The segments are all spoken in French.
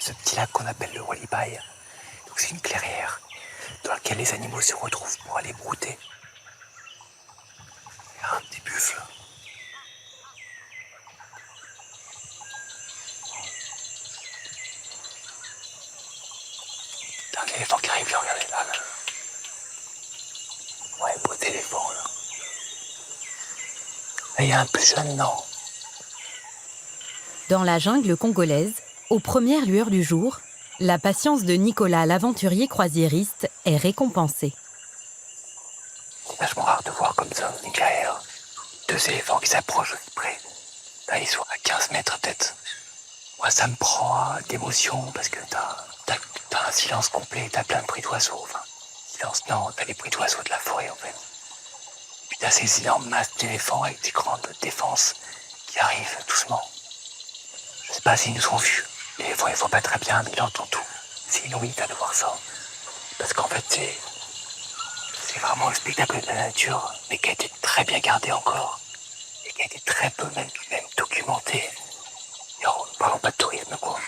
ce petit lac qu'on appelle le Walibai. Donc c'est une clairière dans laquelle les animaux se retrouvent pour aller brouter. Il y a un petit buffle. Il y a un éléphant qui arrive, là, regardez là. Ouais, beau éléphant là. Là, il y a un plus jeune, non. Dans la jungle congolaise, aux premières lueurs du jour, la patience de Nicolas, l'aventurier croisiériste, est récompensée. C'est vachement rare de voir comme ça, une clairière. Deux éléphants qui s'approchent aussi près. Là, ils sont à 15 mètres peut-être. Moi, ça me prend d'émotion parce que t'as un silence complet, t'as plein de bruits d'oiseaux. Enfin, silence, non, t'as les bruits d'oiseaux de la forêt en fait. Puis t'as ces énormes masses d'éléphants avec des grandes défenses qui arrivent doucement. Je sais pas s'ils nous ont vus. L'éléphant, il voit pas très bien, mais il entend tout. C'est inouï de voir ça. Parce qu'en fait, c'est vraiment le spectacle de la nature, mais qui a été très bien gardé encore. Et qui a été très peu même documenté. Et parlons pas de tourisme, quoi.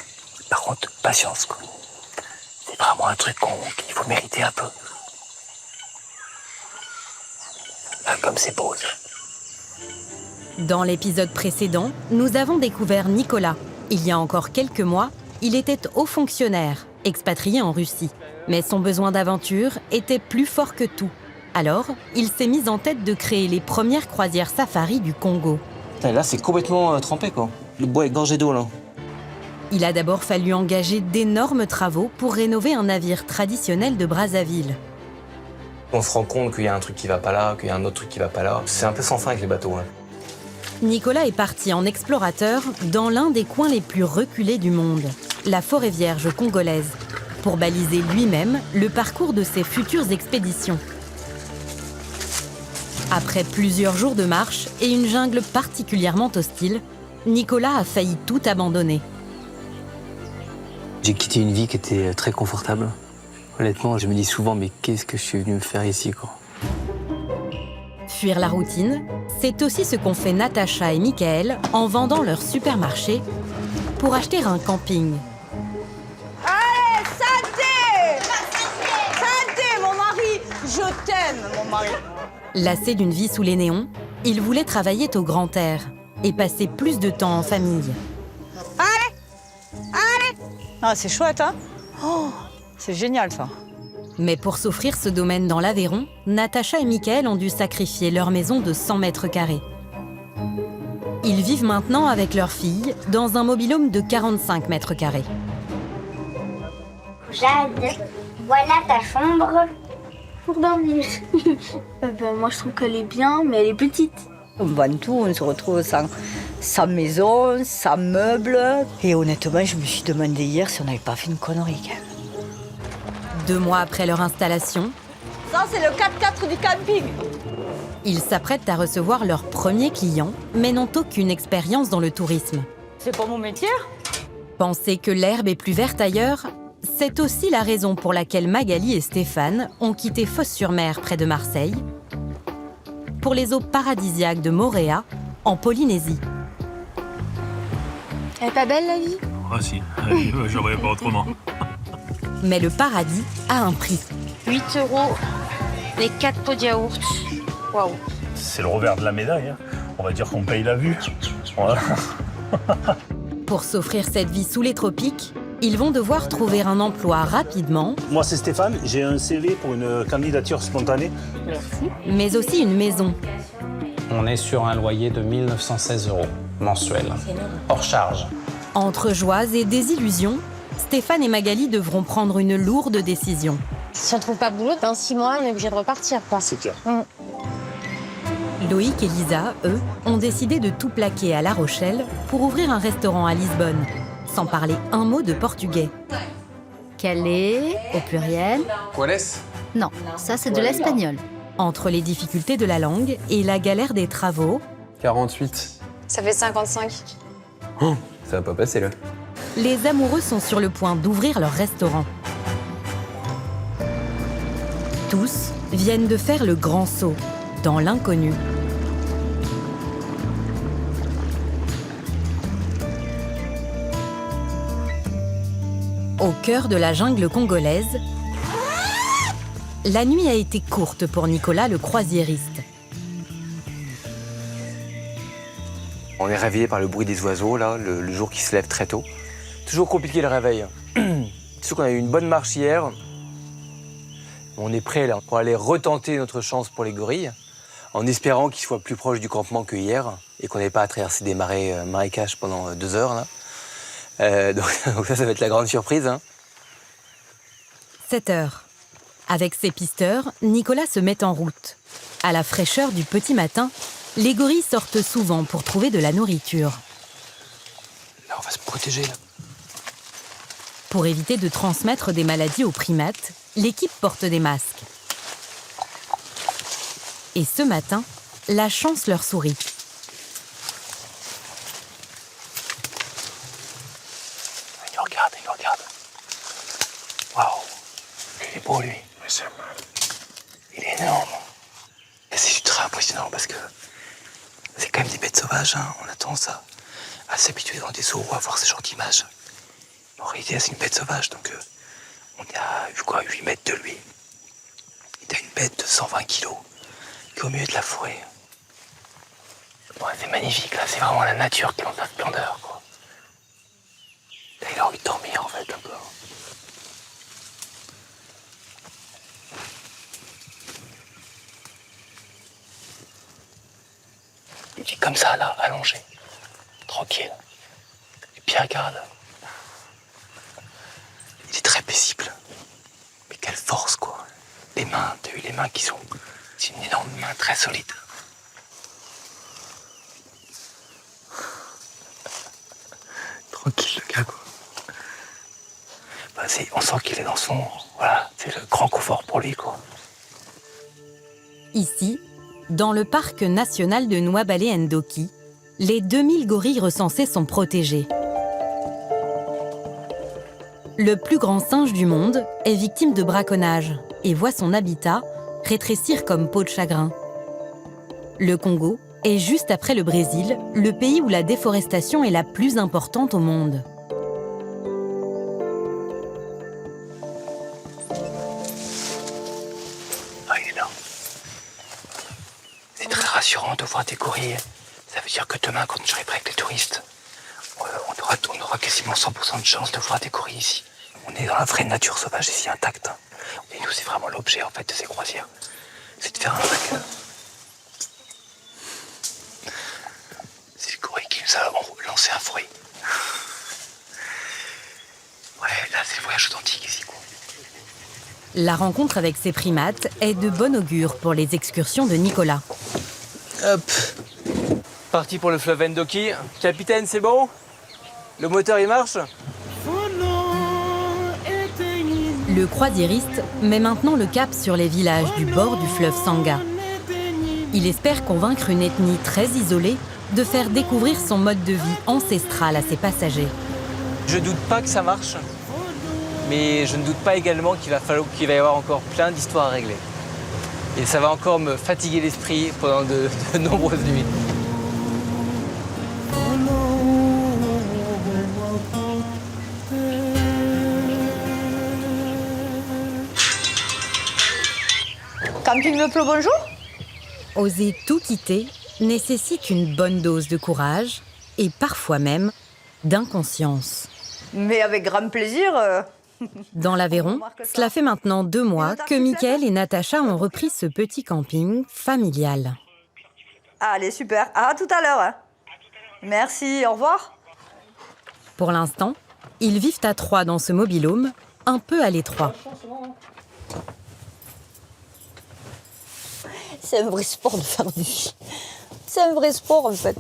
Par contre, patience, quoi. C'est vraiment un truc qu'il faut mériter un peu. Ah, comme c'est beau, ça. Dans l'épisode précédent, nous avons découvert Nicolas. Il y a encore quelques mois, il était haut fonctionnaire, expatrié en Russie. Mais son besoin d'aventure était plus fort que tout. Alors, il s'est mis en tête de créer les premières croisières safari du Congo. Là, c'est complètement trempé, quoi. Le bois est gorgé d'eau, là. Il a d'abord fallu engager d'énormes travaux pour rénover un navire traditionnel de Brazzaville. On se rend compte qu'il y a un truc qui va pas là, qu'il y a un autre truc qui va pas là. C'est un peu sans fin avec les bateaux, là. Nicolas est parti en explorateur dans l'un des coins les plus reculés du monde, la forêt vierge congolaise, pour baliser lui-même le parcours de ses futures expéditions. Après plusieurs jours de marche et une jungle particulièrement hostile, Nicolas a failli tout abandonner. J'ai quitté une vie qui était très confortable. Honnêtement, je me dis souvent, mais qu'est-ce que je suis venu me faire ici, quoi. Fuir la routine, c'est aussi ce qu'ont fait Natacha et Michael en vendant leur supermarché pour acheter un camping. Allez, santé! Santé, mon mari! Je t'aime, mon mari! Lassé d'une vie sous les néons, il voulait travailler au grand air et passer plus de temps en famille. Allez! Ah, c'est chouette, hein? Oh, c'est génial, ça. Mais pour s'offrir ce domaine dans l'Aveyron, Natacha et Michael ont dû sacrifier leur maison de 100 mètres carrés. Ils vivent maintenant avec leur fille dans un mobil-home de 45 mètres carrés. Jade, voilà ta chambre. Pour dormir. Moi, je trouve qu'elle est bien, mais elle est petite. On vend tout, on se retrouve sans maison, sans meubles. Et honnêtement, je me suis demandé hier si on n'avait pas fait une connerie, quand même. 2 mois après leur installation, Ça, c'est le 4x4 du camping. ils s'apprêtent à recevoir leurs premiers clients, mais n'ont aucune expérience dans le tourisme. C'est pas mon métier. Penser que l'herbe est plus verte ailleurs, c'est aussi la raison pour laquelle Magali et Stéphane ont quitté Fos-sur-Mer près de Marseille pour les eaux paradisiaques de Mooréa, en Polynésie. Elle est pas belle, la vie? Ah si, j'aurais pas autrement. Mais le paradis a un prix. 8 € les 4 pots de yaourt. Waouh. C'est le revers de la médaille, hein. On va dire qu'on paye la vue. Voilà. Pour s'offrir cette vie sous les tropiques, ils vont devoir trouver un emploi rapidement, Moi c'est Stéphane, j'ai un CV pour une candidature spontanée. mais aussi une maison. On est sur un loyer de 1 916 € mensuel, hors charge. Entre joies et désillusions, Stéphane et Magali devront prendre une lourde décision. Si on trouve pas de boulot, dans 6 mois, on est obligé de repartir, quoi. C'est clair. Loïc et Lisa, eux, ont décidé de tout plaquer à La Rochelle pour ouvrir un restaurant à Lisbonne, sans parler un mot de portugais. Calais, au pluriel. Quelles? Non, ça c'est de l'espagnol. Entre les difficultés de la langue et la galère des travaux, 48. Ça fait 55. Oh, ça va pas passer, là. les amoureux sont sur le point d'ouvrir leur restaurant. Tous viennent de faire le grand saut dans l'inconnu. Au cœur de la jungle congolaise, la nuit a été courte pour Nicolas le croisiériste. On est réveillé par le bruit des oiseaux, là, le jour qui se lève très tôt. Toujours compliqué le réveil. Surtout qu'on a eu une bonne marche hier. On est prêt là pour aller retenter notre chance pour les gorilles, en espérant qu'ils soient plus proches du campement que hier et qu'on n'ait pas à traverser des marécages pendant 2 heures. Là. Donc ça va être la grande surprise. Hein. 7 heures. Avec ses pisteurs, Nicolas se met en route. À la fraîcheur du petit matin, les gorilles sortent souvent pour trouver de la nourriture. Là, on va se protéger. Là. Pour éviter de transmettre des maladies aux primates, l'équipe porte des masques. Et ce matin, la chance leur sourit. Il nous regarde, il nous regarde. Waouh, il est beau lui. Il est énorme. Et c'est ultra impressionnant parce que c'est quand même des bêtes sauvages. Hein. On a tendance à s'habituer dans des zoos à voir ce genre d'images. En réalité, c'est une bête sauvage, donc on est à 8 mètres de lui. Il a une bête de 120 kilos qui est au milieu de la forêt. Ouais, c'est magnifique, là, c'est vraiment la nature qui montre sa splendeur, quoi. Là, il a envie de dormir, en fait, un peu. Il est comme ça, là, allongé, tranquille. Et puis, regarde. Il est très paisible. Mais quelle force, quoi. Les mains, t'as vu les mains qui sont... C'est une énorme main très solide. Tranquille, le gars, quoi. Bah, on sent qu'il est dans son... Voilà, c'est le grand confort pour lui, quoi. Ici, dans le parc national de Nwabale-Ndoki, les 2000 gorilles recensés sont protégés. Le plus grand singe du monde est victime de braconnage et voit son habitat rétrécir comme peau de chagrin. Le Congo est juste après le Brésil, le pays où la déforestation est la plus importante au monde. Ah, il est là. C'est très rassurant de voir des gorilles. Ça veut dire que demain, quand j'arriverai avec les touristes, on aura quasiment 100% de chance de voir des gorilles ici. On est dans la vraie nature sauvage ici, intacte. Et nous, c'est vraiment l'objet, en fait, de ces croisières. C'est de faire un truc... C'est le gorille qui nous a lancé un fruit. Ouais, là, c'est le voyage authentique ici, quoi. La rencontre avec ces primates est de bon augure pour les excursions de Nicolas. Hop. Parti pour le fleuve Ndoki. Capitaine, c'est bon? Le moteur, il marche? Le croisiériste met maintenant le cap sur les villages du bord du fleuve Sanga. Il espère convaincre une ethnie très isolée de faire découvrir son mode de vie ancestral à ses passagers. Je doute pas que ça marche, mais je ne doute pas également qu'il va y avoir encore plein d'histoires à régler. Et ça va encore me fatiguer l'esprit pendant de nombreuses nuits. Camping Le Plot, bonjour. Oser tout quitter nécessite une bonne dose de courage et parfois même d'inconscience. Mais avec grand plaisir. Dans l'Aveyron, cela fait maintenant 2 mois que Mickaël et Natacha ont repris ce petit camping familial. Allez, super. À tout à l'heure. Merci, au revoir. Pour l'instant, ils vivent à 3 dans ce mobil-home, un peu à l'étroit. C'est un vrai sport de faire du ski. C'est un vrai sport, en fait.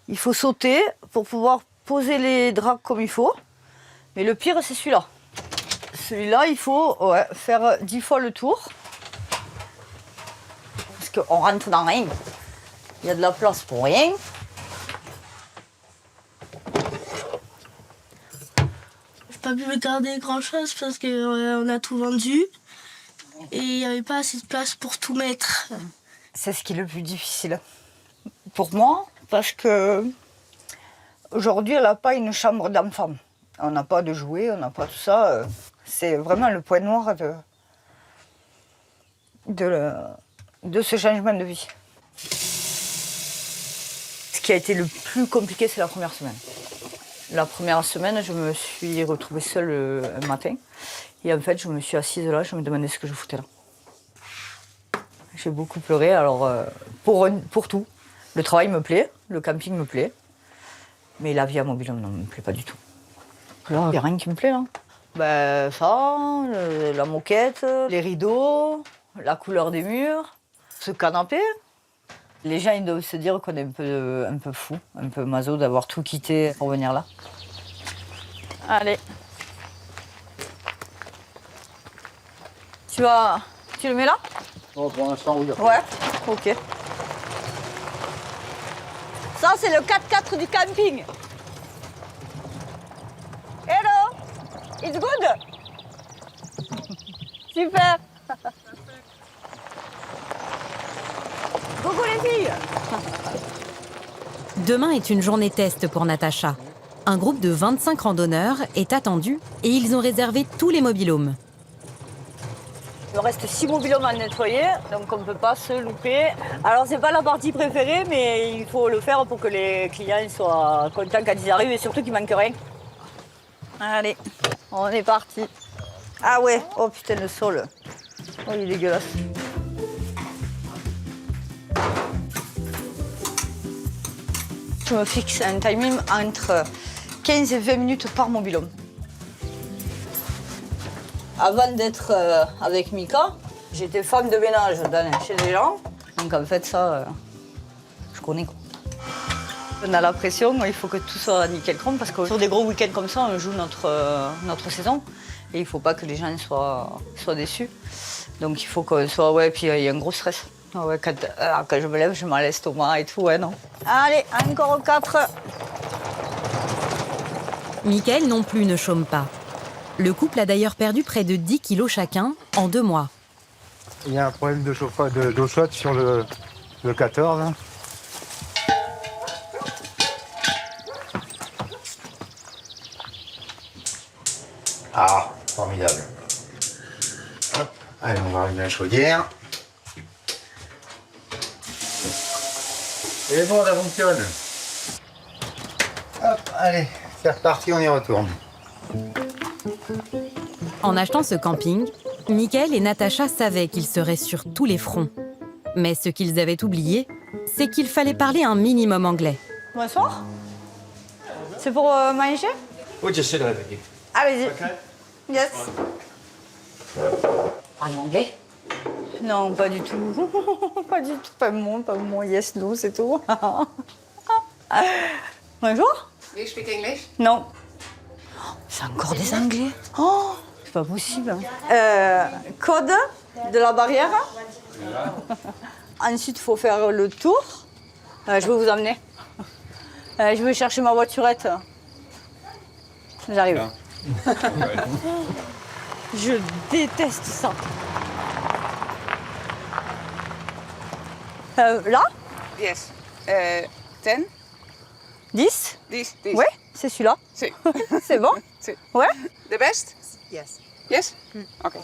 Il faut sauter pour pouvoir poser les draps comme il faut. Mais le pire, c'est celui-là. Celui-là, il faut faire 10 fois le tour. Parce qu'on rentre dans rien. Il y a de la place pour rien. J'ai pas pu garder grand-chose parce qu'on a tout vendu. Et il n'y avait pas assez de place pour tout mettre. C'est ce qui est le plus difficile pour moi, parce que aujourd'hui, elle n'a pas une chambre d'enfant. On n'a pas de jouets, on n'a pas tout ça. C'est vraiment le point noir de ce changement de vie. Ce qui a été le plus compliqué, c'est la première semaine. La première semaine, je me suis retrouvée seule un matin. Et en fait, je me suis assise là, je me demandais ce que je foutais là. J'ai beaucoup pleuré, alors pour tout. Le travail me plaît, le camping me plaît. Mais la vie à Mobil-Home ne me plaît pas du tout. Là, il n'y a rien qui me plaît là. Ben ça, la moquette, les rideaux, la couleur des murs, ce canapé. Les gens ils doivent se dire qu'on est un peu fou, un peu maso d'avoir tout quitté pour venir là. Allez. Tu le mets là? Oh, pour l'instant, oui. Ouais, ok. Ça, c'est le 4x4 du camping. Hello! It's good? Super! Coucou les filles! Demain est une journée test pour Natacha. Un groupe de 25 randonneurs est attendu et ils ont réservé tous les mobil-homes. Il me reste 6 mobil-homes à nettoyer, donc on ne peut pas se louper. Alors c'est pas la partie préférée, mais il faut le faire pour que les clients soient contents quand ils arrivent et surtout qu'il ne manque rien. Allez, on est parti. Ah ouais, oh putain le sol. Oh il est dégueulasse. Je me fixe un timing entre 15 et 20 minutes par mobil-home. Avant d'être avec Mika, j'étais femme de ménage chez les gens. Donc en fait, ça, je connais quoi. On a la pression, il faut que tout soit nickel chrome parce que sur des gros week-ends comme ça, on joue notre saison. Et il ne faut pas que les gens soient déçus. Donc il faut qu'on soit, ouais, puis il y a un gros stress. Ah ouais, quand je me lève, je m'en l'estomac et tout, ouais, non. Allez, encore 4. Mickaël non plus ne chôme pas. Le couple a d'ailleurs perdu près de 10 kilos chacun en 2 mois. Il y a un problème de chauffage d'eau chaude sur le 14. Hein. Ah, formidable. Hop. Allez, on va allumer la chaudière. Et bon, ça fonctionne. Hop, allez, c'est reparti, on y retourne. En achetant ce camping, Mickaël et Natacha savaient qu'ils seraient sur tous les fronts. Mais ce qu'ils avaient oublié, c'est qu'il fallait parler un minimum anglais. Bonsoir. C'est pour manger? Oui, j'essaie de répéter. Allez-y. Yes. Parle anglais? Non, pas du tout. Pas du tout. Pas moi. Yes, no, c'est tout. Bonjour. Do you speak English? Non. C'est encore des anglais. Oh, c'est pas possible. Code de la barrière. Ensuite, il faut faire le tour. Je vais vous emmener. Je vais chercher ma voiturette. J'arrive. Je déteste ça. Là? Yes. 10? 10? 10. Ouais, c'est celui-là. Si. C'est bon? Si. Ouais? The best? Yes. Yes? Ok.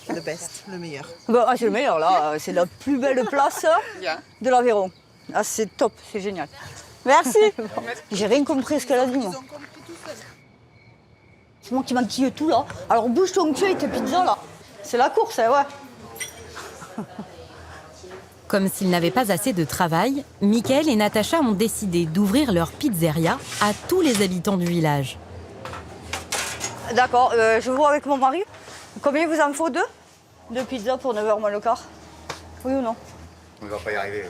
The best, le meilleur. Bah, c'est le meilleur, là. C'est la plus belle place Yeah. de l'Aveyron. Ah, c'est top, c'est génial. Merci. J'ai rien compris ce qu'elle a dit, moi. C'est moi qui maquille tout, là. Alors, bouge ton cul et tes pizzas, là. C'est la course, hein, ouais. Comme s'ils n'avaient pas assez de travail, Mickaël et Natacha ont décidé d'ouvrir leur pizzeria à tous les habitants du village. D'accord, je vois avec mon mari. Combien vous en faut? 2 pizzas pour 9h moins le quart? Oui ou non? On ne va pas y arriver.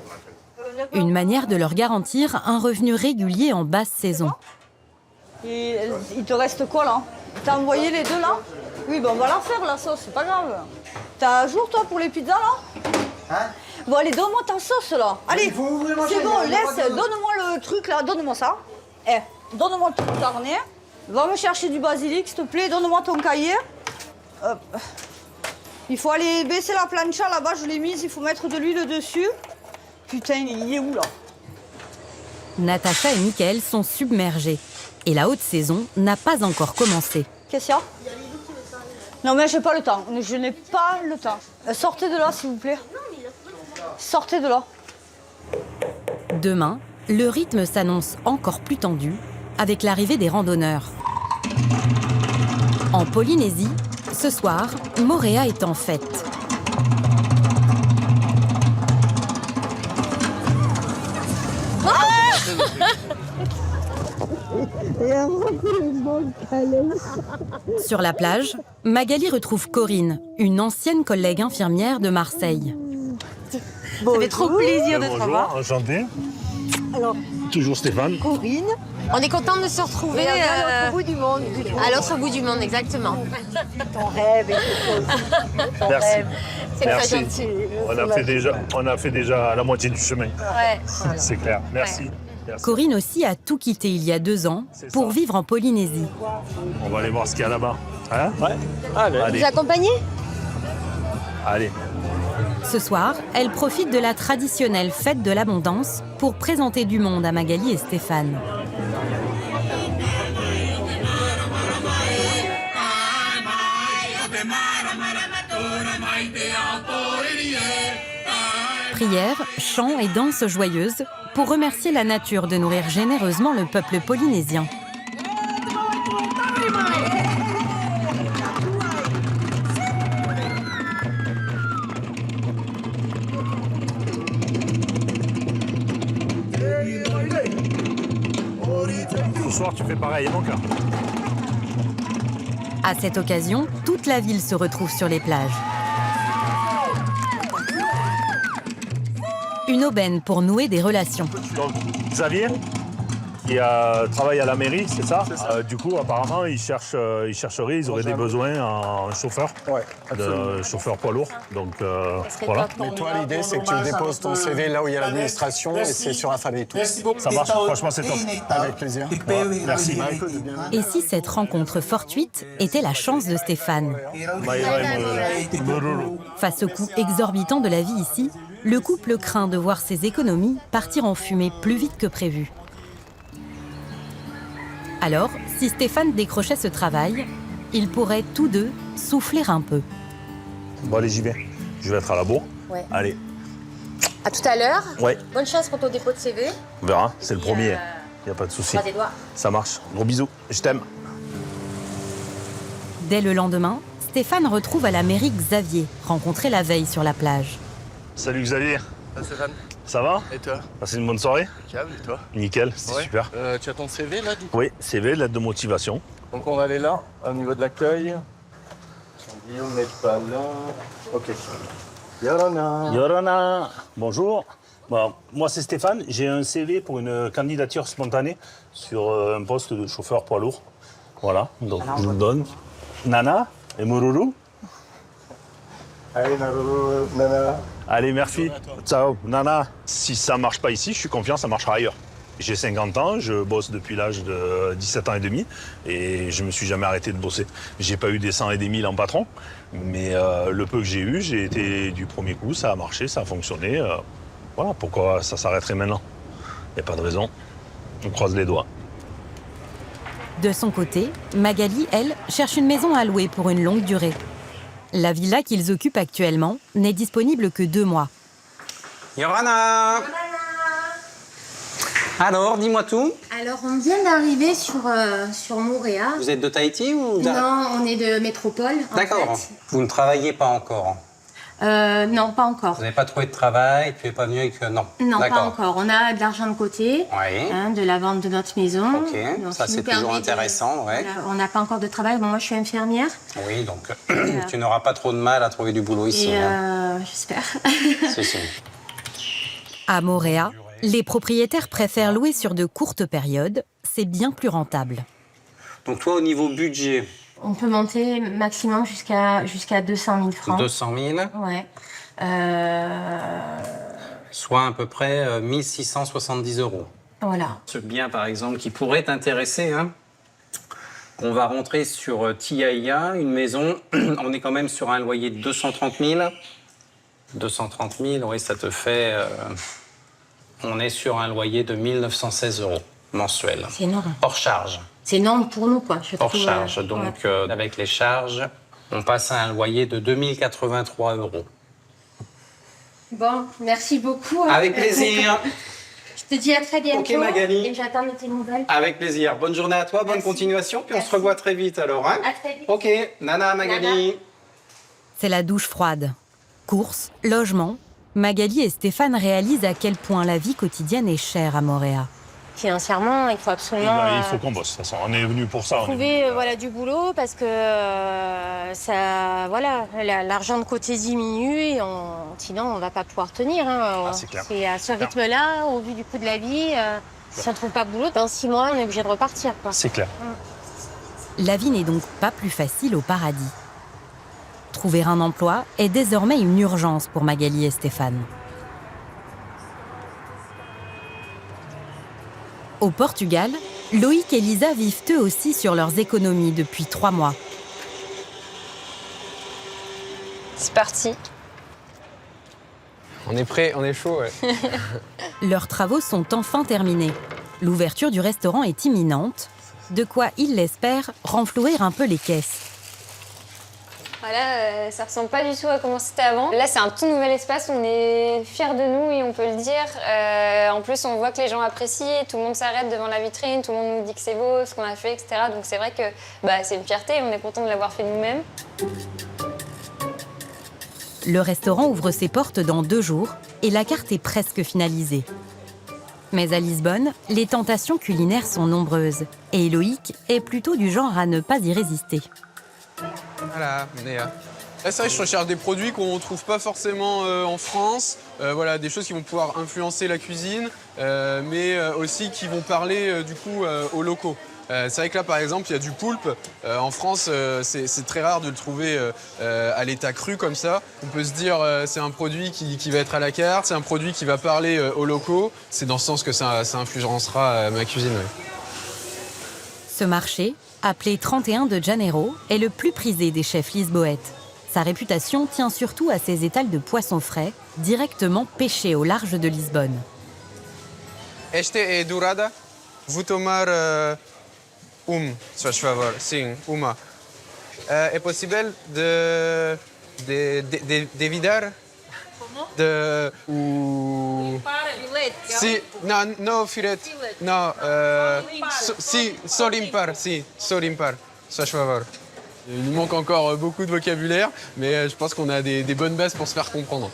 Une manière de leur garantir un revenu régulier en basse saison. Et il te reste quoi, là? T'as envoyé les 2, là? Oui, ben on va la faire, la sauce, c'est pas grave. T'as un jour, toi, pour les pizzas, là? Hein? Bon, allez, donne-moi ta sauce, là. Allez, c'est bon, laisse, de... donne-moi le truc, là, donne-moi ça. Eh, donne-moi le truc carnet. Va me chercher du basilic, s'il te plaît, donne-moi ton cahier. Hop. Il faut aller baisser la plancha, là-bas, je l'ai mise, il faut mettre de l'huile dessus. Putain, il est où, là? Natacha et Mickaël sont submergés. Et la haute saison n'a pas encore commencé. Qu'est-ce qu'il y a? Non mais j'ai pas le temps, je n'ai pas le temps. Sortez de là s'il vous plaît. Sortez de là. Demain, le rythme s'annonce encore plus tendu avec l'arrivée des randonneurs. En Polynésie, ce soir, Moorea est en fête. Sur la plage, Magali retrouve Corinne, une ancienne collègue infirmière de Marseille. Ça fait trop plaisir de te revoir. Bonjour, enchanté. Alors, Toujours Stéphane. Corinne. On est content de se retrouver À l'autre bout du monde. à l'autre bout du monde, exactement. Ton rêve et tout. Ton Merci. rêve. C'est très Merci. gentil. On a fait déjà la moitié du chemin. Ouais. C'est clair. Merci. Merci. Corinne aussi a tout quitté il y a 2 ans pour vivre en Polynésie. On va aller voir ce qu'il y a là-bas. Hein? Ouais. Allez. Vous accompagnez? Allez. Ce soir, elle profite de la traditionnelle fête de l'abondance pour présenter du monde à Magali et Stéphane. Prières, chants et danses joyeuses pour remercier la nature de nourrir généreusement le peuple polynésien. Ce soir, tu fais pareil, mon cœur. À cette occasion, toute la ville se retrouve sur les plages. Une aubaine pour nouer des relations. Donc, Xavier, qui travaille à la mairie, c'est ça? Du coup, apparemment, ils chercheraient, ils auraient des besoins en chauffeur, chauffeur poids lourd. Donc, voilà. Mais toi, l'idée, c'est que tu déposes ton CV là où il y a l'administration et c'est sur Alphabet et tout. Ça marche, franchement, c'est top. Avec plaisir. Merci. Et si cette rencontre fortuite était la chance de Stéphane? Face au coût exorbitant de la vie ici, le couple craint de voir ses économies partir en fumée plus vite que prévu. Alors, si Stéphane décrochait ce travail, ils pourraient tous deux souffler un peu. Bon, allez, j'y vais. Je vais être à la bourre. Ouais. Allez, À tout à l'heure. Ouais. Bonne chance pour ton dépôt de CV. on verra. C'est le premier. Il n'y a pas de souci. Croise les doigts. Ça marche. Gros bisous. Je t'aime. Dès le lendemain, Stéphane retrouve à la mairie Xavier, rencontré la veille sur la plage. Salut Xavier. Salut Stéphane. Ça va? Et toi? Passez une bonne soirée? Calme, et toi? Nickel, c'est super. Tu as ton CV là, du coup? Oui, CV, lettre de motivation. Donc on va aller là, au niveau de l'accueil. Guillaume n'est pas là. Ok. Yorana. Yorana. Bonjour. Bon, moi, c'est Stéphane. J'ai un CV pour une candidature spontanée sur un poste de chauffeur poids lourd. Voilà, donc je vous le donne. Nana et Mururu. Allez, Naruru, Nana. Allez, merci. Ciao, Nana. Si ça marche pas ici, je suis confiant, ça marchera ailleurs. J'ai 50 ans, je bosse depuis l'âge de 17 ans et demi et je me suis jamais arrêté de bosser. J'ai pas eu des 100 et des 1000 en patron, mais le peu que j'ai eu, j'ai été du premier coup, ça a marché, ça a fonctionné. Voilà, pourquoi ça s'arrêterait maintenant? Il n'y a pas de raison. On croise les doigts. De son côté, Magali, elle, cherche une maison à louer pour une longue durée. La villa qu'ils occupent actuellement n'est disponible que 2 mois. Yorana! Alors, dis-moi tout. Alors, on vient d'arriver sur Moorea. Vous êtes de Tahiti ou Non, on est de métropole. D'accord. Vous ne travaillez pas encore? Non, pas encore. Vous n'avez pas trouvé de travail? Tu n'es pas venu avec... Non. Non, pas D'accord. encore. On a de l'argent de côté, Oui. de la vente de notre maison. Ok, Donc, ça qui c'est nous permet toujours de- intéressant, ouais. Voilà, on n'a pas encore de travail. Bon, moi, je suis infirmière. Oui, donc tu n'auras pas trop de mal à trouver du boulot ici. Et hein. j'espère. Si, si. À Moorea, les propriétaires préfèrent louer sur de courtes périodes. C'est bien plus rentable. Donc toi, au niveau budget, On peut monter maximum jusqu'à 200 000 francs. 200 000, Ouais. soit à peu près 1670 €. Voilà. Ce bien, par exemple, qui pourrait t'intéresser, hein. On va rentrer sur Tiaia, une maison. On est quand même sur un loyer de 230 000. 230 000, oui, ça te fait On est sur un loyer de 1 916 € mensuel. C'est énorme. Hors charge. C'est énorme pour nous, quoi. Je Hors trouve, charge. Donc, ouais. avec les charges, on passe à un loyer de 2 083 €. Bon, merci beaucoup. Avec plaisir. Je te dis à très bientôt. Ok, Magali. Et j'attends de tes nouvelles. Avec plaisir. Bonne journée à toi, bonne continuation, puis on se revoit très vite alors. Hein? À très vite. Ok, Nana, Magali. C'est la douche froide. Courses, logement. Magali et Stéphane réalisent à quel point la vie quotidienne est chère à Moorea. Financièrement, il faut absolument Il faut qu'on bosse. De toute façon, on est venu pour ça. trouver voilà, du boulot parce que ça, voilà, l'argent de côté diminue et sinon on ne va pas pouvoir tenir. Hein. C'est clair. Et à ce rythme-là, au vu du coût de la vie, si on ne trouve pas de boulot, dans 6 mois, on est obligé de repartir. Quoi. C'est clair. La vie n'est donc pas plus facile au paradis. Trouver un emploi est désormais une urgence pour Magali et Stéphane. Au Portugal, Loïc et Lisa vivent eux aussi sur leurs économies depuis 3 mois. C'est parti. On est prêt, on est chaud, ouais. Leurs travaux sont enfin terminés. L'ouverture du restaurant est imminente, de quoi ils l'espèrent renflouer un peu les caisses. Voilà, ça ressemble pas du tout à comment c'était avant. Là, c'est un tout nouvel espace, on est fiers de nous et on peut le dire. En plus, on voit que les gens apprécient, tout le monde s'arrête devant la vitrine, tout le monde nous dit que c'est beau, ce qu'on a fait, etc. Donc c'est vrai que c'est une fierté et on est content de l'avoir fait nous-mêmes. Le restaurant ouvre ses portes dans 2 jours et la carte est presque finalisée. Mais à Lisbonne, les tentations culinaires sont nombreuses et Loïc est plutôt du genre à ne pas y résister. Voilà, Néa. Là, c'est vrai que je recherche des produits qu'on ne trouve pas forcément en France. Voilà, des choses qui vont pouvoir influencer la cuisine, mais aussi qui vont parler du coup aux locaux. C'est vrai que là, par exemple, il y a du poulpe. En France, c'est très rare de le trouver à l'état cru comme ça. On peut se dire c'est un produit qui va être à la carte, c'est un produit qui va parler aux locaux. C'est dans ce sens que ça influencera ma cuisine. Ouais. Ce marché, appelé 31 de Janeiro, est le plus prisé des chefs lisboètes. Sa réputation tient surtout à ses étals de poissons frais, directement pêchés au large de Lisbonne. Este é dourada. Vou tomar se faz favor. Sim, uma. É possível de vidar? De Si, não, filete. Não, só limpar, sim, só limpar. Se faz favor. Il nous manque encore beaucoup de vocabulaire, mais je pense qu'on a des bonnes bases pour se faire comprendre.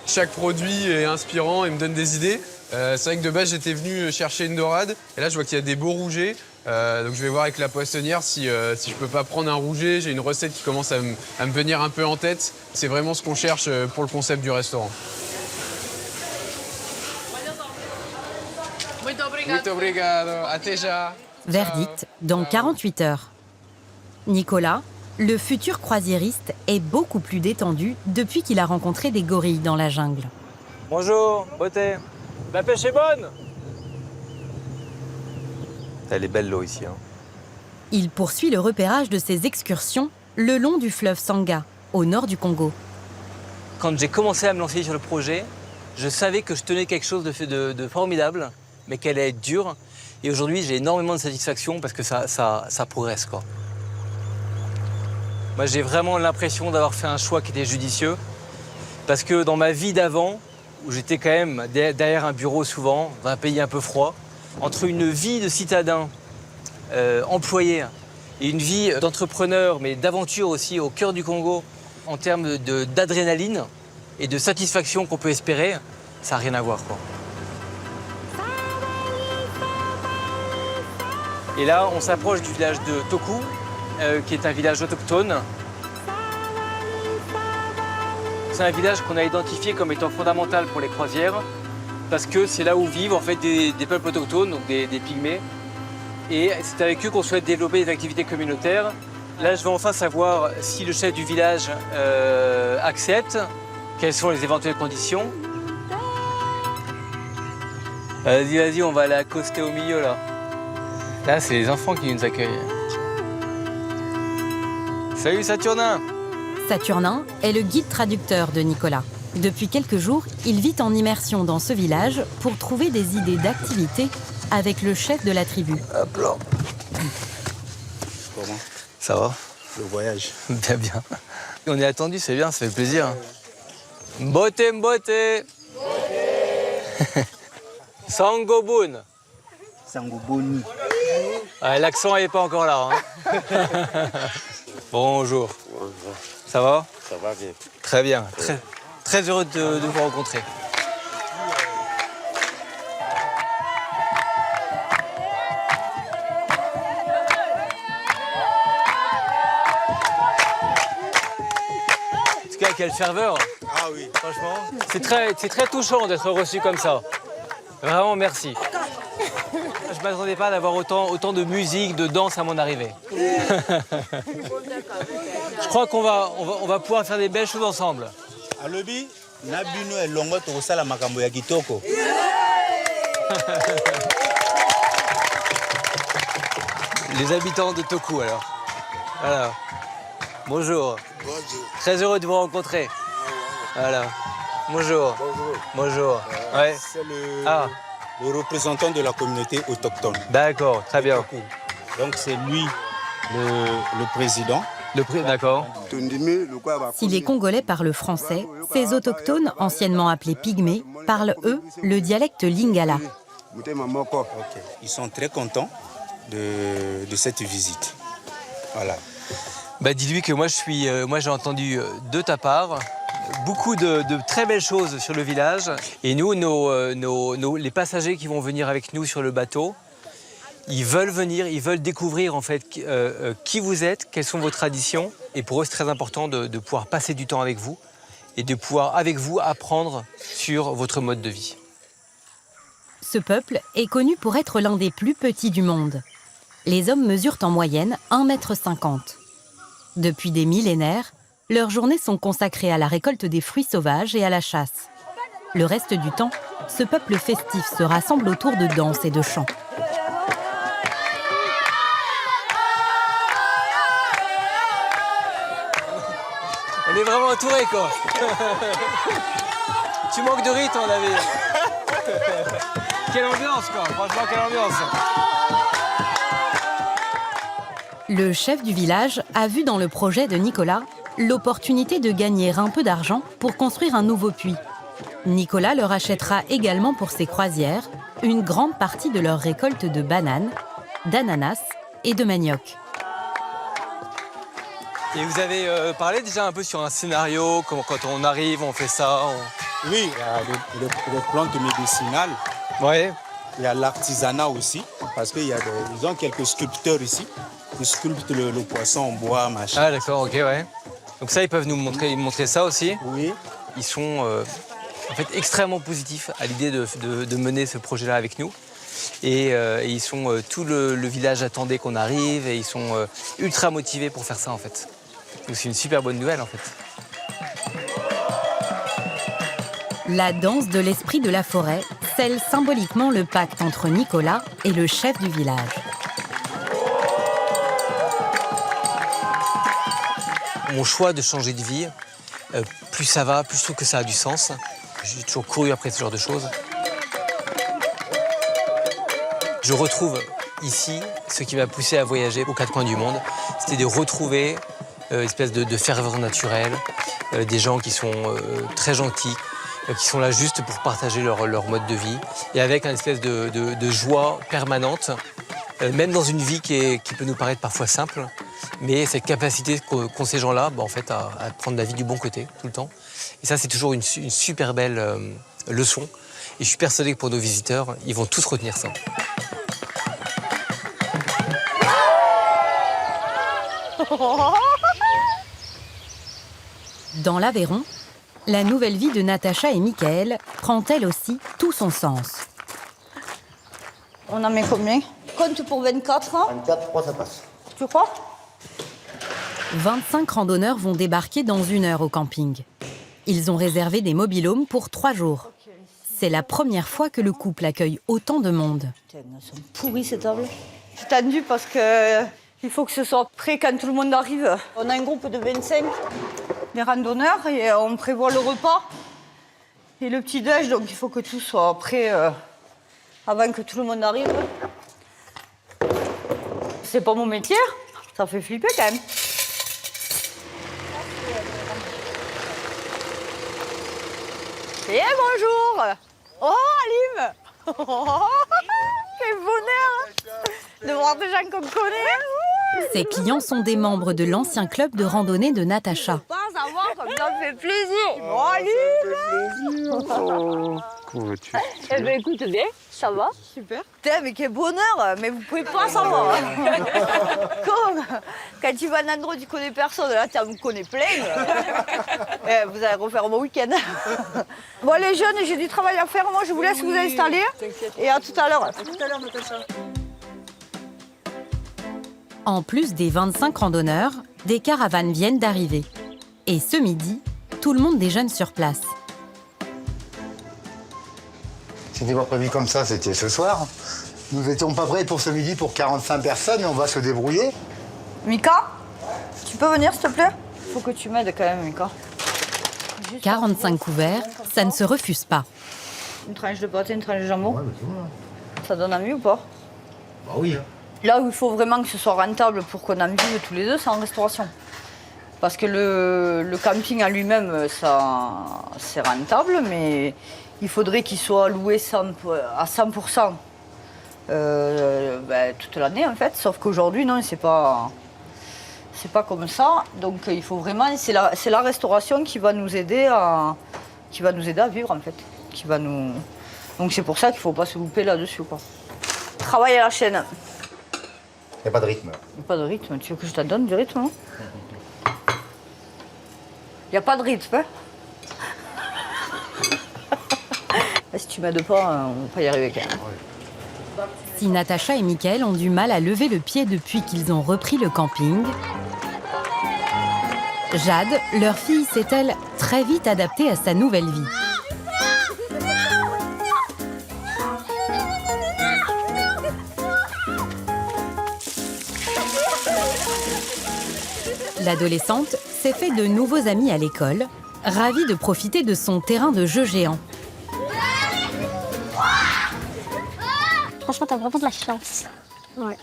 Chaque produit est inspirant et me donne des idées. C'est vrai que de base, j'étais venu chercher une dorade, et là, je vois qu'il y a des beaux rougets. Donc je vais voir avec la poissonnière si je peux pas prendre un rouget. J'ai une recette qui commence à me venir un peu en tête. C'est vraiment ce qu'on cherche pour le concept du restaurant. Muito obrigado. Até já. Verdict, dans 48 heures. Nicolas, le futur croisiériste, est beaucoup plus détendu depuis qu'il a rencontré des gorilles dans la jungle. Bonjour, beauté. La pêche est bonne. Elle est belle l'eau ici. Hein. Il poursuit le repérage de ses excursions le long du fleuve Sangha, au nord du Congo. Quand j'ai commencé à me lancer sur le projet, je savais que je tenais quelque chose de formidable, mais qu'elle allait être dure. Et aujourd'hui, j'ai énormément de satisfaction parce que ça progresse, quoi. Moi, j'ai vraiment l'impression d'avoir fait un choix qui était judicieux. Parce que dans ma vie d'avant, où j'étais quand même derrière un bureau souvent, dans un pays un peu froid, entre une vie de citadin employé et une vie d'entrepreneur, mais d'aventure aussi au cœur du Congo, en termes d'adrénaline et de satisfaction qu'on peut espérer, ça n'a rien à voir, quoi. Et là, on s'approche du village de Toku, qui est un village autochtone. C'est un village qu'on a identifié comme étant fondamental pour les croisières, parce que c'est là où vivent en fait des peuples autochtones, donc des pygmées. Et c'est avec eux qu'on souhaite développer des activités communautaires. Là, je vais enfin savoir si le chef du village accepte, quelles sont les éventuelles conditions. Vas-y, on va aller accoster au milieu, là. Là, c'est les enfants qui nous accueillent. Salut, Saturnin! Saturnin est le guide traducteur de Nicolas. Depuis quelques jours, il vit en immersion dans ce village pour trouver des idées d'activités avec le chef de la tribu. Hop là. Comment? Ça va? Le voyage. Bien, bien. On est attendu, c'est bien, ça fait plaisir. Mbote, mbote. Sangobun. Sangoboni. Ah, l'accent n'est pas encore là. Hein. Bonjour. Ça va? Ça va bien. Très bien. Très heureux de vous rencontrer. En tout cas, quelle ferveur. Ah oui. Franchement, c'est très touchant d'être reçu comme ça. Vraiment, merci. Je ne m'attendais pas d'avoir autant de musique, de danse à mon arrivée. Je crois qu'on va pouvoir faire des belles choses ensemble. Alobi, nabino et longo tokosala makambo ya kitoko. Les habitants de Toku, alors. Voilà. Bonjour. Bonjour. Très heureux de vous rencontrer. Voilà. Bonjour. Bonjour. Ouais. C'est le représentant de la communauté autochtone. D'accord, très bien. Donc c'est lui le président. D'accord. Si les Congolais parlent français, ces autochtones, anciennement appelés pygmées, parlent, eux, le dialecte lingala. Okay. Ils sont très contents de cette visite. Voilà. Bah, dis-lui que moi j'ai entendu de ta part beaucoup de très belles choses sur le village. Et nous, les passagers qui vont venir avec nous sur le bateau, ils veulent venir, ils veulent découvrir en fait qui vous êtes, quelles sont vos traditions. Et pour eux, c'est très important de pouvoir passer du temps avec vous et de pouvoir, avec vous, apprendre sur votre mode de vie. Ce peuple est connu pour être l'un des plus petits du monde. Les hommes mesurent en moyenne 1,50 m. Depuis des millénaires, leurs journées sont consacrées à la récolte des fruits sauvages et à la chasse. Le reste du temps, ce peuple festif se rassemble autour de danses et de chants. On est vraiment entouré, quoi. Tu manques de rythme, on avait. Quelle ambiance, quoi. Franchement, quelle ambiance. Le chef du village a vu dans le projet de Nicolas l'opportunité de gagner un peu d'argent pour construire un nouveau puits. Nicolas leur achètera également pour ses croisières une grande partie de leur récolte de bananes, d'ananas et de manioc. Et vous avez parlé déjà un peu sur un scénario, quand on arrive, on fait ça. Oui, il y a les plantes médicinales. Ouais. Il y a l'artisanat aussi, parce qu'ils ont quelques sculpteurs ici qui sculptent le poisson en bois, machin. Ah d'accord, ok, ouais. Donc ça, ils peuvent nous montrer ça aussi. Oui. Ils sont en fait extrêmement positifs à l'idée de mener ce projet-là avec nous. Et ils sont tout le village attendait qu'on arrive et ils sont ultra motivés pour faire ça en fait. Donc c'est une super bonne nouvelle en fait. La danse de l'esprit de la forêt scelle symboliquement le pacte entre Nicolas et le chef du village. Mon choix de changer de vie, plus ça va, plus je trouve que ça a du sens. J'ai toujours couru après ce genre de choses. Je retrouve ici ce qui m'a poussé à voyager aux quatre coins du monde. C'était de retrouver une espèce de ferveur naturelle, des gens qui sont très gentils, qui sont là juste pour partager leur mode de vie, et avec une espèce de joie permanente, même dans une vie qui peut nous paraître parfois simple, mais cette capacité qu'ont ces gens-là en fait, à prendre la vie du bon côté tout le temps. Et ça, c'est toujours une super belle leçon. Et je suis persuadé que pour nos visiteurs, ils vont tous retenir ça. Dans l'Aveyron, la nouvelle vie de Natacha et Michael prend elle aussi tout son sens. On en met combien? Compte pour 24 ans. 24, 3, ça passe. Tu crois? 25 randonneurs vont débarquer dans 1 heure au camping. Ils ont réservé des mobil-homes pour 3 jours. C'est la première fois que le couple accueille autant de monde. Putain, elles sont pourries ces tables. C'est tendu parce qu'il faut que ce soit prêt quand tout le monde arrive. On a un groupe de 25, des randonneurs, et on prévoit le repas Et le petit-déj, donc il faut que tout soit prêt avant que tout le monde arrive. C'est pas mon métier, ça fait flipper quand même. Et bonjour! Oh, Alim! Oh, quel bonheur de voir des gens qu'on connaît! Ses clients sont des membres de l'ancien club de randonnée de Natacha. Pas savoir comme ça me fait plaisir! Oh, Alim! Oh, comment vas-tu? Eh ben écoute bien, ça va? Super. Putain, mais quel bonheur! Mais vous pouvez pas savoir! Quand tu vas à un endroit où tu connais personne, là tu en connais plein. Vous allez refaire mon week-end. Bon les jeunes, j'ai du travail à faire, moi je vous laisse vous installer. Et à tout à l'heure. À tout à l'heure, Natacha. En plus des 25 randonneurs, des caravanes viennent d'arriver. Et ce midi, tout le monde déjeune sur place. C'était pas prévu comme ça, c'était ce soir. Nous n'étions pas prêts pour ce midi pour 45 personnes et on va se débrouiller. Mika, tu peux venir s'il te plaît? Faut que tu m'aides quand même, Mika. 45 couverts, ça ne se refuse pas. Une tranche de pâté, une tranche de jambon. Ouais, ça donne envie ou pas? Bah oui. Là où il faut vraiment que ce soit rentable pour qu'on en vive tous les deux, c'est en restauration. Parce que le camping en lui-même, c'est rentable, mais il faudrait qu'il soit loué à 100% toute l'année en fait. Sauf qu'aujourd'hui, non, c'est pas comme ça. Donc il faut vraiment, c'est la restauration qui va nous aider à vivre en fait. Donc c'est pour ça qu'il ne faut pas se louper là-dessus, quoi. Travail à la chaîne. Il n'y a pas de rythme. Il n'y a pas de rythme. Tu veux que je te donne du rythme, non? Il n'y a pas de rythme, hein? Si tu m'aides pas, on ne va pas y arriver quand même. Si Natacha et Mickaël ont du mal à lever le pied depuis qu'ils ont repris le camping, Jade, leur fille, s'est-elle très vite adaptée à sa nouvelle vie. L'adolescente s'est fait de nouveaux amis à l'école, ravie de profiter de son terrain de jeu géant. Franchement, t'as vraiment de la chance. Ouais.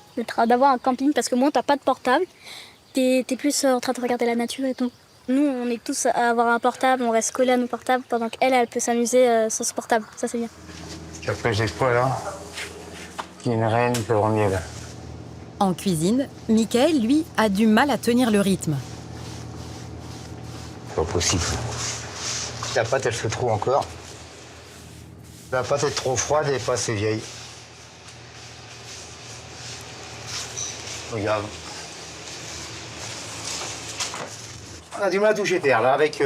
D'avoir un camping parce que moi, t'as pas de portable. T'es plus en train de regarder la nature et tout. Nous, on est tous à avoir un portable, on reste collés à nos portables pendant qu'elle peut s'amuser sans ce portable. Ça, c'est bien. Après, j'ai quoi là? Une reine de miel. En cuisine, Mickaël, lui, a du mal à tenir le rythme. Pas possible. La pâte, elle se trouve encore. La pâte est trop froide et pas assez vieille. Regarde. On a du mal à toucher terre, là, avec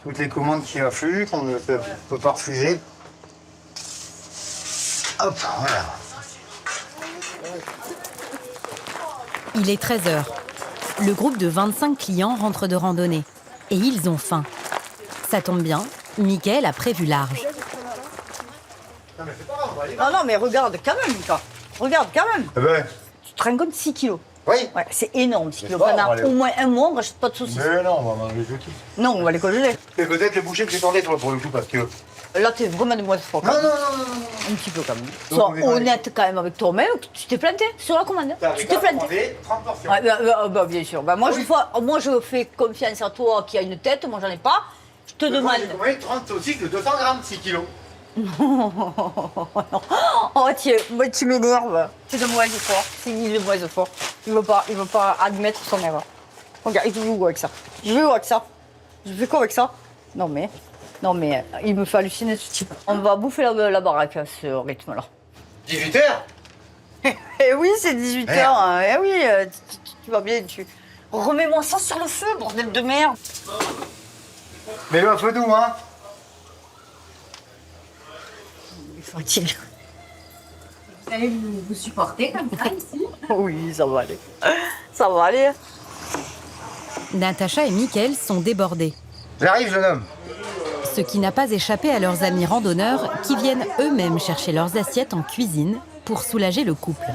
toutes les commandes qui affluent, qu'on ne peut pas refuser. Hop, voilà. Il est 13h. Le groupe de 25 clients rentre de randonnée. Et ils ont faim. Ça tombe bien, Mickaël a prévu large. Non, mais regarde quand même, Mika. Regarde quand même. Eh ben. Tu te rends compte, 6 kilos. Oui. Ouais, c'est énorme, 6 kilos. Pendant au moins un mois, on ne rachète pas de saucisses. Mais non, on va manger tout. Non, on va les congeler. C'est peut-être le boucher que j'attendais, toi, pour le coup, parce que... Là, t'es vraiment de mauvaise foi. Non. Un petit peu quand même. Sois honnête quand même avec toi-même. Tu t'es planté sur la commande. Tu t'es planté. 30 portions. Bah, bien sûr. Bah, moi, je fais confiance à toi qui a une tête. Moi, j'en ai pas. Je te demande. J'ai commandé 30 saucisses de 200 grammes, 6 kilos. Oh, tu m'énerves. C'est de mauvaise foi. C'est de mauvaise foi. Il veut pas admettre son erreur. Regarde, il joue avec ça. Je vais où avec ça? Je fais quoi avec ça? Non, mais il me fait halluciner ce type. On va bouffer la baraque à ce rythme-là. 18h? Eh oui, c'est 18h. Hein. Eh oui, tu vas bien, remets-moi ça sur le feu, bordel de merde. Mets-le un peu doux, hein. Il fatigue. Vous allez vous supporter comme ça ici? Oui, ça va aller. Ça va aller. Natacha et Mickaël sont débordés. J'arrive, jeune homme. Ce qui n'a pas échappé à leurs amis randonneurs qui viennent eux-mêmes chercher leurs assiettes en cuisine pour soulager le couple.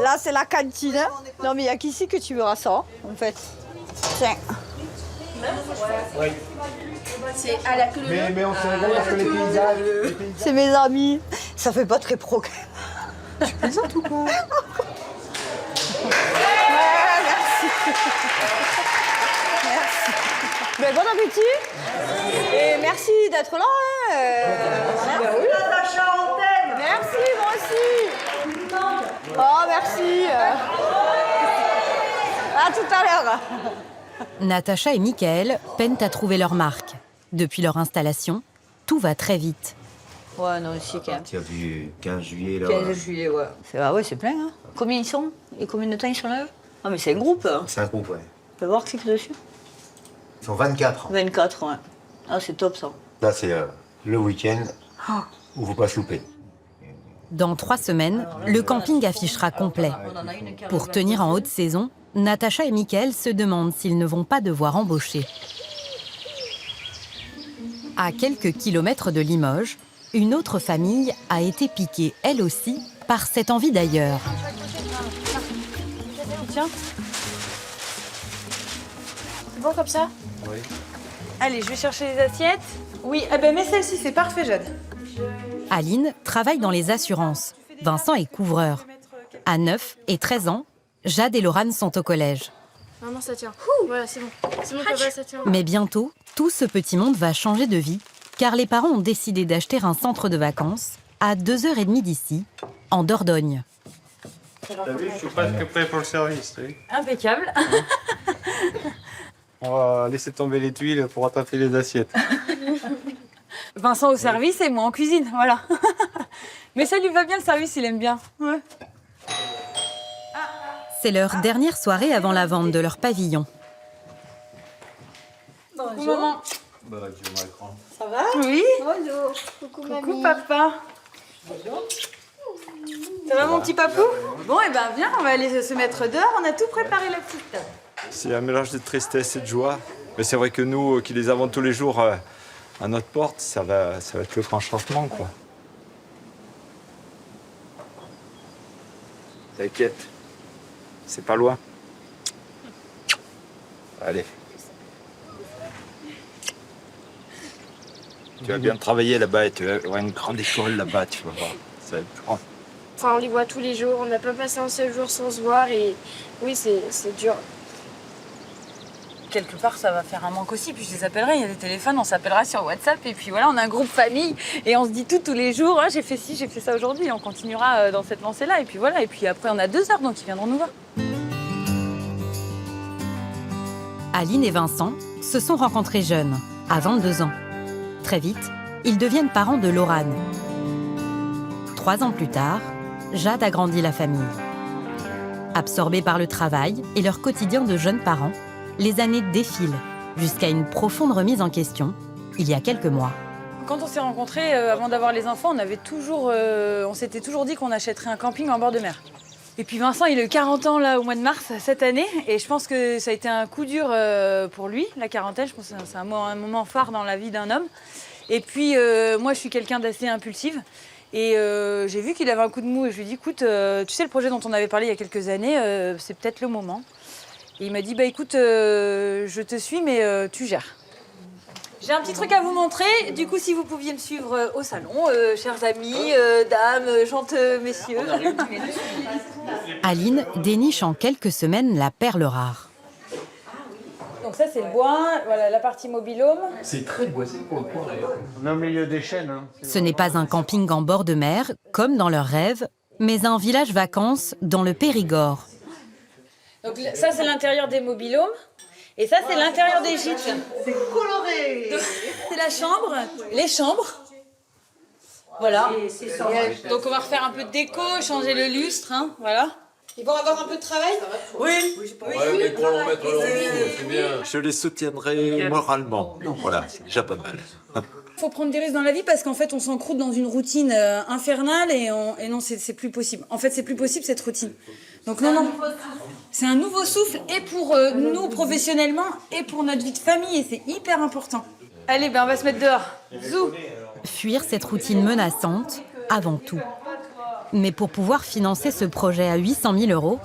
Là, c'est la cantine. Non, mais il n'y a qu'ici que tu verras ça, en fait. Tiens. Oui. C'est à la queue leu. Mais on se réveille parce que les paysages... C'est mes amis. Ça fait pas très pro. Tu plaisantes ou quoi? Merci. Ben, bon appétit. Et merci d'être là. Merci, Natacha, on t'aime. Merci, moi aussi. Oh, merci. À tout à l'heure. Natacha et Michael peinent à trouver leur marque. Depuis leur installation, tout va très vite. Ouais, non, ici, quand même. Tu as vu 15 juillet, là. 15 juillet, ouais. C'est plein, hein. Combien ils sont? Et combien de temps ils sont là? Ah, mais c'est un groupe, hein. C'est un groupe, ouais. Tu peux voir qui c'est dessus? Ils sont 24. 24, ouais. Ah, c'est top, ça. Là, c'est le week-end où il ne faut pas se louper. Dans 3 semaines, le camping affichera complet. Pour tenir en haute saison, Natacha et Michael se demandent s'ils ne vont pas devoir embaucher. À quelques kilomètres de Limoges, une autre famille a été piquée, elle aussi, par cette envie d'ailleurs. Tiens. C'est bon comme ça? Oui. Allez, je vais chercher les assiettes. Oui, eh ben mets celle-ci, c'est parfait, Jade. Aline travaille dans les assurances. Vincent est couvreur. À 9 et 13 ans, Jade et Laurane sont au collège. Maman, ça tient. Voilà, c'est bon. C'est bon, papa, ça tient. Mais bientôt, tout ce petit monde va changer de vie, car les parents ont décidé d'acheter un centre de vacances à 2h30 d'ici, en Dordogne. T'as vu, je suis presque prêt pour le service. Oui. Impeccable. On va laisser tomber les tuiles pour rattraper les assiettes. Vincent au service et moi en cuisine, voilà. Mais ça lui va bien, le service, il aime bien. Ouais. C'est leur dernière soirée avant la vente de leur pavillon. Coucou maman. Ça va? Oui. Bonjour. Coucou, Coucou papa. Bonjour. Ça va mon petit papou? Bon, et ben viens, on va aller se mettre dehors, on a tout préparé la petite table. C'est un mélange de tristesse et de joie. Mais c'est vrai que nous, qui les avons tous les jours à notre porte, ça va être le grand changement, quoi. T'inquiète, c'est pas loin. Allez. Tu vas bien travailler là-bas et tu vas avoir une grande école là-bas, tu vas voir. Ça va être grand. Enfin, on les voit tous les jours, on n'a pas passé un seul jour sans se voir et oui, c'est dur. Quelque part, ça va faire un manque aussi, puis je les appellerai, il y a des téléphones, on s'appellera sur WhatsApp, et puis voilà, on a un groupe famille, et on se dit tout tous les jours, ah, j'ai fait ci, j'ai fait ça aujourd'hui, et on continuera dans cette lancée-là, et puis voilà, et puis après on a 2 heures, donc ils viendront nous voir. Aline et Vincent se sont rencontrés jeunes, à 22 ans. Très vite, ils deviennent parents de Laurane. 3 ans plus tard, Jade agrandit la famille. Absorbés par le travail et leur quotidien de jeunes parents, les années défilent jusqu'à une profonde remise en question, il y a quelques mois. Quand on s'est rencontrés, avant d'avoir les enfants, on s'était toujours dit qu'on achèterait un camping en bord de mer. Et puis Vincent, il a eu 40 ans là, au mois de mars cette année, et je pense que ça a été un coup dur pour lui, la quarantaine. Je pense que c'est un moment phare dans la vie d'un homme. Et puis moi, je suis quelqu'un d'assez impulsive. Et j'ai vu qu'il avait un coup de mou et je lui ai dit, écoute, tu sais le projet dont on avait parlé il y a quelques années, c'est peut-être le moment. Et il m'a dit, bah écoute, je te suis, mais tu gères. J'ai un petit truc à vous montrer. Du coup, si vous pouviez me suivre au salon, chers amis, dames, gentils messieurs. Aline déniche en quelques semaines la perle rare. Donc ça, c'est le bois, voilà la partie mobil-home. C'est très boisé pour le point. On est au milieu des chênes. Hein. Ce n'est pas un camping en bord de mer, comme dans leurs rêves, mais un village vacances dans le Périgord. Donc ça, c'est l'intérieur des mobil-homes. Et ça, c'est l'intérieur des gîtes. C'est coloré. C'est la chambre, les chambres. Voilà. Donc on va refaire un peu de déco, changer le lustre, hein, voilà. Ils vont avoir un peu de travail? Oui. Mais pour leur mettre leur vie, c'est bien. Je les soutiendrai moralement. Voilà, c'est déjà pas mal. Il faut prendre des risques dans la vie parce qu'en fait, on s'encroute dans une routine infernale et non, c'est plus possible. En fait, c'est plus possible cette routine. Donc non. C'est un nouveau souffle et pour nous professionnellement et pour notre vie de famille et c'est hyper important. Allez, on va se mettre dehors. Zou. Fuir cette routine menaçante, avant tout. Mais pour pouvoir financer ce projet à 800 000 €,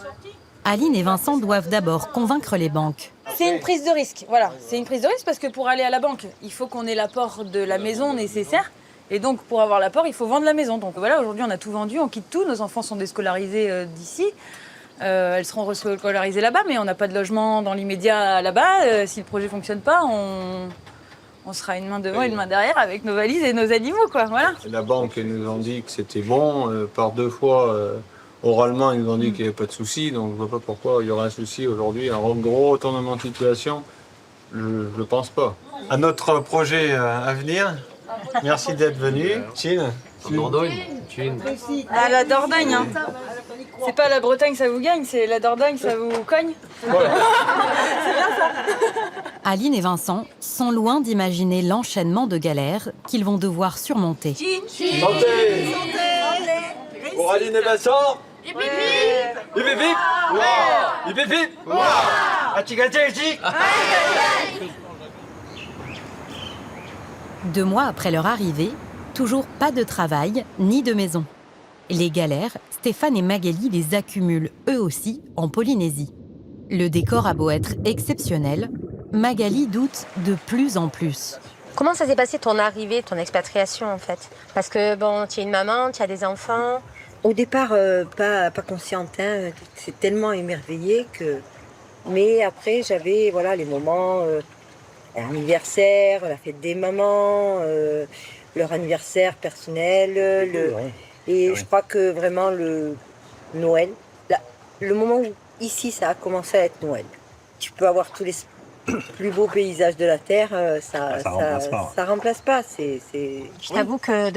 Aline et Vincent doivent d'abord convaincre les banques. C'est une prise de risque, voilà. C'est une prise de risque parce que pour aller à la banque, il faut qu'on ait l'apport de la maison nécessaire. Et donc, pour avoir l'apport, il faut vendre la maison. Donc voilà, aujourd'hui, on a tout vendu, on quitte tout. Nos enfants sont déscolarisés d'ici. Elles seront rescolarisées là-bas, mais on n'a pas de logement dans l'immédiat là-bas. Si le projet ne fonctionne pas, on sera une main devant et une main derrière avec nos valises et nos animaux, quoi. Voilà. La banque nous a dit que c'était bon. Par 2 fois, oralement, ils nous ont dit qu'il n'y avait pas de souci. Donc, je ne vois pas pourquoi il y aurait un souci aujourd'hui. Un gros retournement de situation, je ne pense pas. À notre projet à venir, merci d'être venu. Chine. Dordogne. Ah, la Dordogne, hein. C'est pas la Bretagne, ça vous gagne, c'est la Dordogne, ça vous cogne. Voilà. C'est bien ça. Aline et Vincent sont loin d'imaginer l'enchaînement de galères qu'ils vont devoir surmonter. Santé. Pour Aline et Vincent. Hip hip hip. Hip hip hip. Hip hip hip. Atigati. 2 mois après leur arrivée, toujours pas de travail ni de maison. Les galères, Stéphane et Magali les accumulent eux aussi en Polynésie. Le décor a beau être exceptionnel, Magali doute de plus en plus. Comment ça s'est passé ton arrivée, ton expatriation en fait? Parce que bon, tu es une maman, tu as des enfants. Au départ, pas consciente, hein. C'est tellement émerveillé que... Mais après, j'avais les moments, l'anniversaire, la fête des mamans, leur anniversaire personnel, et je crois que vraiment le Noël, le moment où ici ça a commencé à être Noël. Tu peux avoir tous les plus beaux paysages de la Terre, ça remplace pas. Je t'avoue que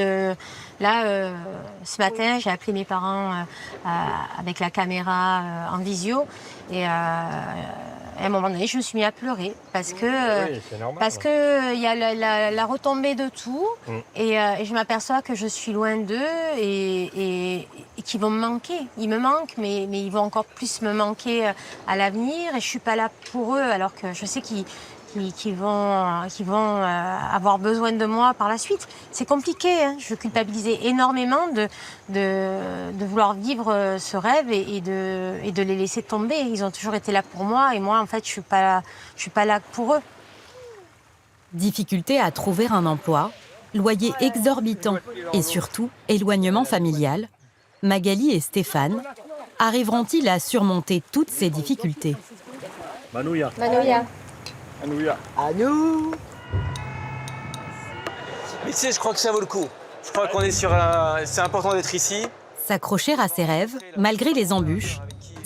ce matin, j'ai appelé mes parents avec la caméra en visio et à un moment donné, je me suis mis à pleurer parce que il y a la retombée de tout et je m'aperçois que je suis loin d'eux et qu'ils vont me manquer. Ils me manquent, mais ils vont encore plus me manquer à l'avenir et je suis pas là pour eux alors que je sais qu'ils vont avoir besoin de moi par la suite. C'est compliqué, hein. Je culpabilisais énormément de vouloir vivre ce rêve et de les laisser tomber. Ils ont toujours été là pour moi et moi, en fait, je suis pas là pour eux. Difficulté à trouver un emploi, loyer exorbitant et surtout éloignement familial. Magali et Stéphane arriveront-ils à surmonter toutes ces difficultés? Manouya. À nous. Mais tu sais, je crois que ça vaut le coup. Je crois qu'on est sur c'est important d'être ici. S'accrocher à ses rêves, malgré les embûches,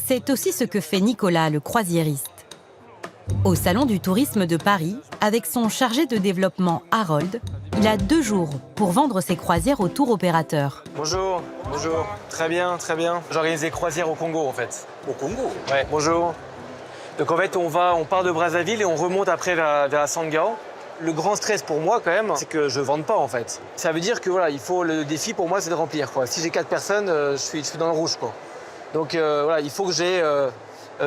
c'est aussi ce que fait Nicolas, le croisiériste. Au Salon du tourisme de Paris, avec son chargé de développement Harold, il a 2 jours pour vendre ses croisières au tour opérateur. Bonjour. Très bien. J'organise des croisières au Congo, en fait. Au Congo? Ouais, bonjour. Donc en fait, on part de Brazzaville et on remonte après vers Sangao. Le grand stress pour moi, quand même, c'est que je ne vende pas, en fait. Ça veut dire que le défi pour moi, c'est de remplir, quoi. Si j'ai 4 personnes, je suis dans le rouge, quoi. Donc il faut que j'ai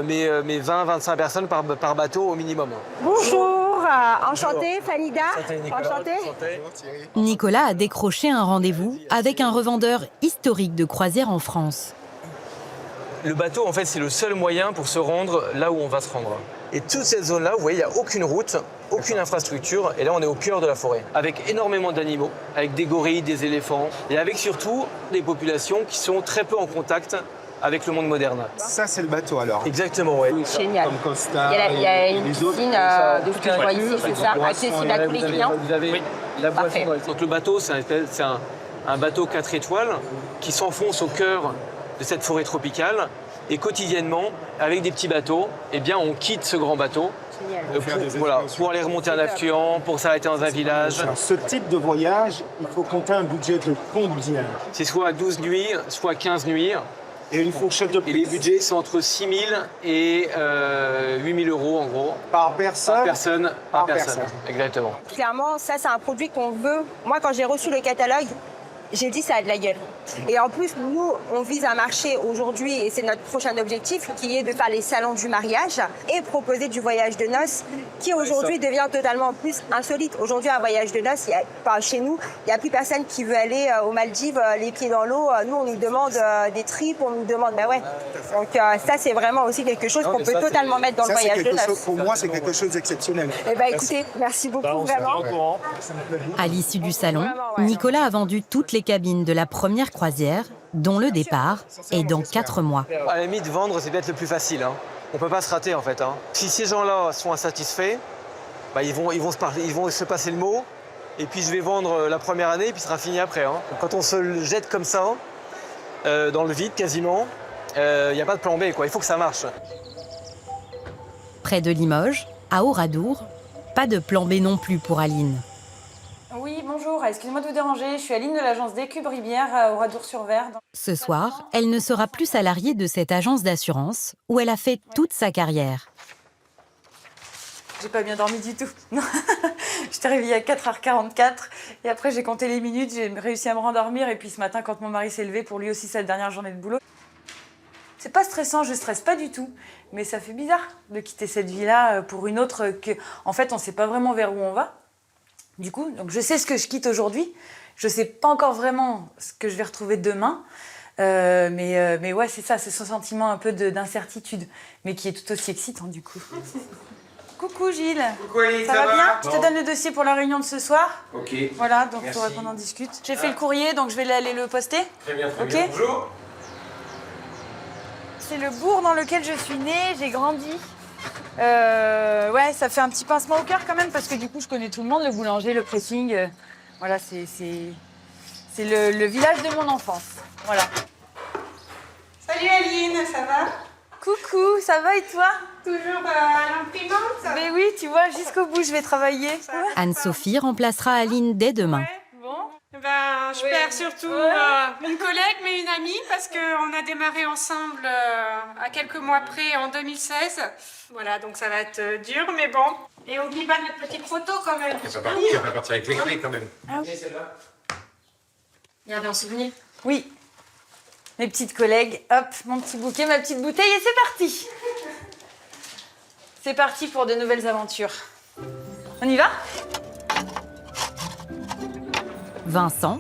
mes 20-25 personnes par bateau au minimum. Bonjour, enchantée, Fanida. Enchantée. Nicolas a décroché un rendez-vous avec un revendeur historique de croisières en France. Le bateau, en fait, c'est le seul moyen pour se rendre là où on va se rendre. Et toute cette zone-là, vous voyez, il n'y a aucune route, aucune infrastructure. Et là, on est au cœur de la forêt, avec énormément d'animaux, avec des gorilles, des éléphants, et avec surtout des populations qui sont très peu en contact avec le monde moderne. Ça, c'est le bateau, alors? Exactement, oui. Génial. Comme Costa, Il y a une piscine de ce que je vois ici, c'est ça, accessible à tous les clients. Vous avez la boisson. Donc le bateau, c'est un bateau 4 étoiles qui s'enfonce au cœur de cette forêt tropicale. Et quotidiennement, avec des petits bateaux, on quitte ce grand bateau pour aller remonter un affluent, pour s'arrêter dans un village. Alors, ce type de voyage, il faut compter un budget de combien? C'est soit 12 nuits, soit 15 nuits. Et une fourchette de prix? Et les budgets sont entre 6 000 et 8 000 euros en gros. Par personne? Par personne, exactement. Clairement, ça, c'est un produit qu'on veut. Moi, quand j'ai reçu le catalogue, j'ai dit ça a de la gueule. Et en plus, nous, on vise un marché aujourd'hui, et c'est notre prochain objectif, qui est de faire les salons du mariage et proposer du voyage de noces, qui aujourd'hui devient totalement plus insolite. Aujourd'hui, un voyage de noces, chez nous, il n'y a plus personne qui veut aller aux Maldives, les pieds dans l'eau. Nous, on nous demande des tripes, on nous demande, ouais. Donc ça, c'est vraiment aussi quelque chose qu'on peut totalement mettre dans le voyage de noces. Pour moi, c'est quelque chose d'exceptionnel. Eh ben, écoutez, merci beaucoup, vraiment. À l'issue du salon, Nicolas a vendu toutes les cabines de la première croisière, dont le départ est dans 4 mois. À la limite, vendre, c'est peut-être le plus facile. Hein. On peut pas se rater, en fait. Hein. Si ces gens-là sont insatisfaits, bah, ils vont se passer le mot. Et puis, je vais vendre la première année, et puis ce sera fini après. Hein. Quand on se jette comme ça, dans le vide, quasiment, il n'y a pas de plan B, quoi. Il faut que ça marche. Près de Limoges, à Oradour, pas de plan B non plus pour Aline. Oui, bonjour, excusez-moi de vous déranger, je suis Aline de l'agence d'Écube Rivière à Oradour-sur-Ver. Ce soir, elle ne sera plus salariée de cette agence d'assurance où elle a fait toute sa carrière. J'ai pas bien dormi du tout. J'étais réveillée à 4h44 et après j'ai compté les minutes, j'ai réussi à me rendormir et puis ce matin quand mon mari s'est levé pour lui aussi sa dernière journée de boulot. C'est pas stressant, je stresse pas du tout, mais ça fait bizarre de quitter cette vie-là pour une autre que, en fait, on sait pas vraiment vers où on va. Du coup, donc je sais ce que je quitte aujourd'hui, je sais pas encore vraiment ce que je vais retrouver demain, mais ouais, c'est ça, c'est ce sentiment un peu d'incertitude, mais qui est tout aussi excitant du coup. Coucou Gilles. Coucou Aline, ça va bien? Bon. Je te donne le dossier pour la réunion de ce soir. Ok. Voilà, donc il Merci. faudra qu'on en discute. J'ai fait le courrier, donc je vais aller le poster. Très bien, très Ok. bien. Bonjour. C'est le bourg dans lequel je suis née, j'ai grandi. Ouais, ça fait un petit pincement au cœur quand même, parce que du coup, je connais tout le monde, le boulanger, le pressing. Voilà, c'est le village de mon enfance. Voilà. Salut Aline, ça va? Coucou, ça va et toi? Toujours à l'imprimante? Mais oui, tu vois, jusqu'au bout, je vais travailler. Anne-Sophie remplacera Aline dès demain. Ben, je perds surtout une collègue, mais une amie, parce qu'on a démarré ensemble à quelques mois près en 2016. Voilà, donc ça va être dur, mais bon. Et oublie pas notre petite photo quand même. On va partir avec les clés quand même. Ah oui. Celle-là. Gardez en souvenir? Oui. Mes petites collègues, hop, mon petit bouquet, ma petite bouteille, et c'est parti. C'est parti pour de nouvelles aventures. On y va? Vincent,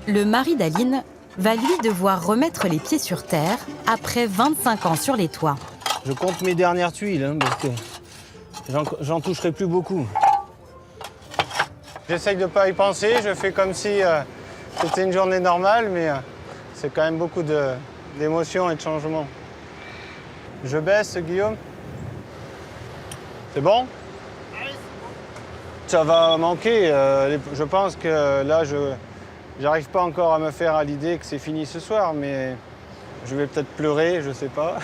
le mari d'Aline, va lui devoir remettre les pieds sur terre après 25 ans sur les toits. Je compte mes dernières tuiles, hein, parce que j'en toucherai plus beaucoup. J'essaye de ne pas y penser, je fais comme si c'était une journée normale, mais c'est quand même beaucoup d'émotions et de changements. Je baisse, Guillaume? C'est bon? Ça va manquer. Je pense que là, je n'arrive pas encore à me faire à l'idée que c'est fini ce soir, mais je vais peut-être pleurer, je sais pas.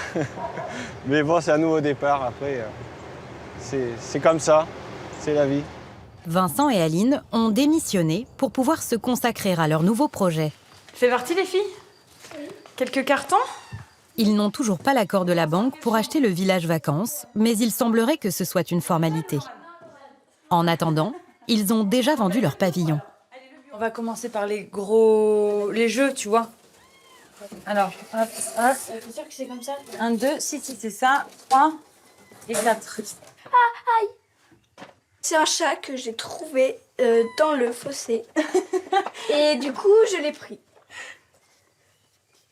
Mais bon, c'est un nouveau départ. Après, c'est comme ça, c'est la vie. Vincent et Aline ont démissionné pour pouvoir se consacrer à leur nouveau projet. C'est parti les filles? Quelques cartons? Ils n'ont toujours pas l'accord de la banque pour acheter le village vacances, mais il semblerait que ce soit une formalité. En attendant, ils ont déjà vendu leur pavillon. On va commencer par les jeux, tu vois. Alors, hop, hop. T'es sûr que c'est comme ça? 1, 2, si, c'est ça. 3 et 4. Ah, aïe! C'est un chat que j'ai trouvé dans le fossé. Et du coup, je l'ai pris.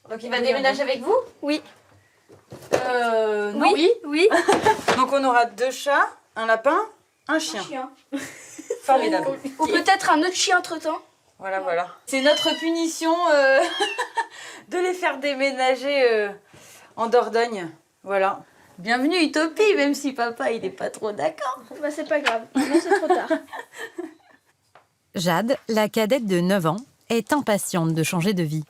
Donc il va déménager avec vous? Oui. Non. Oui. Donc on aura 2 chats, un lapin, un chien. Formidable. Ou peut-être un autre chien entre-temps. Voilà. C'est notre punition de les faire déménager en Dordogne. Voilà. Bienvenue Utopie, même si papa il est pas trop d'accord. Bah c'est pas grave, non c'est trop tard. Jade, la cadette de 9 ans, est impatiente de changer de vie.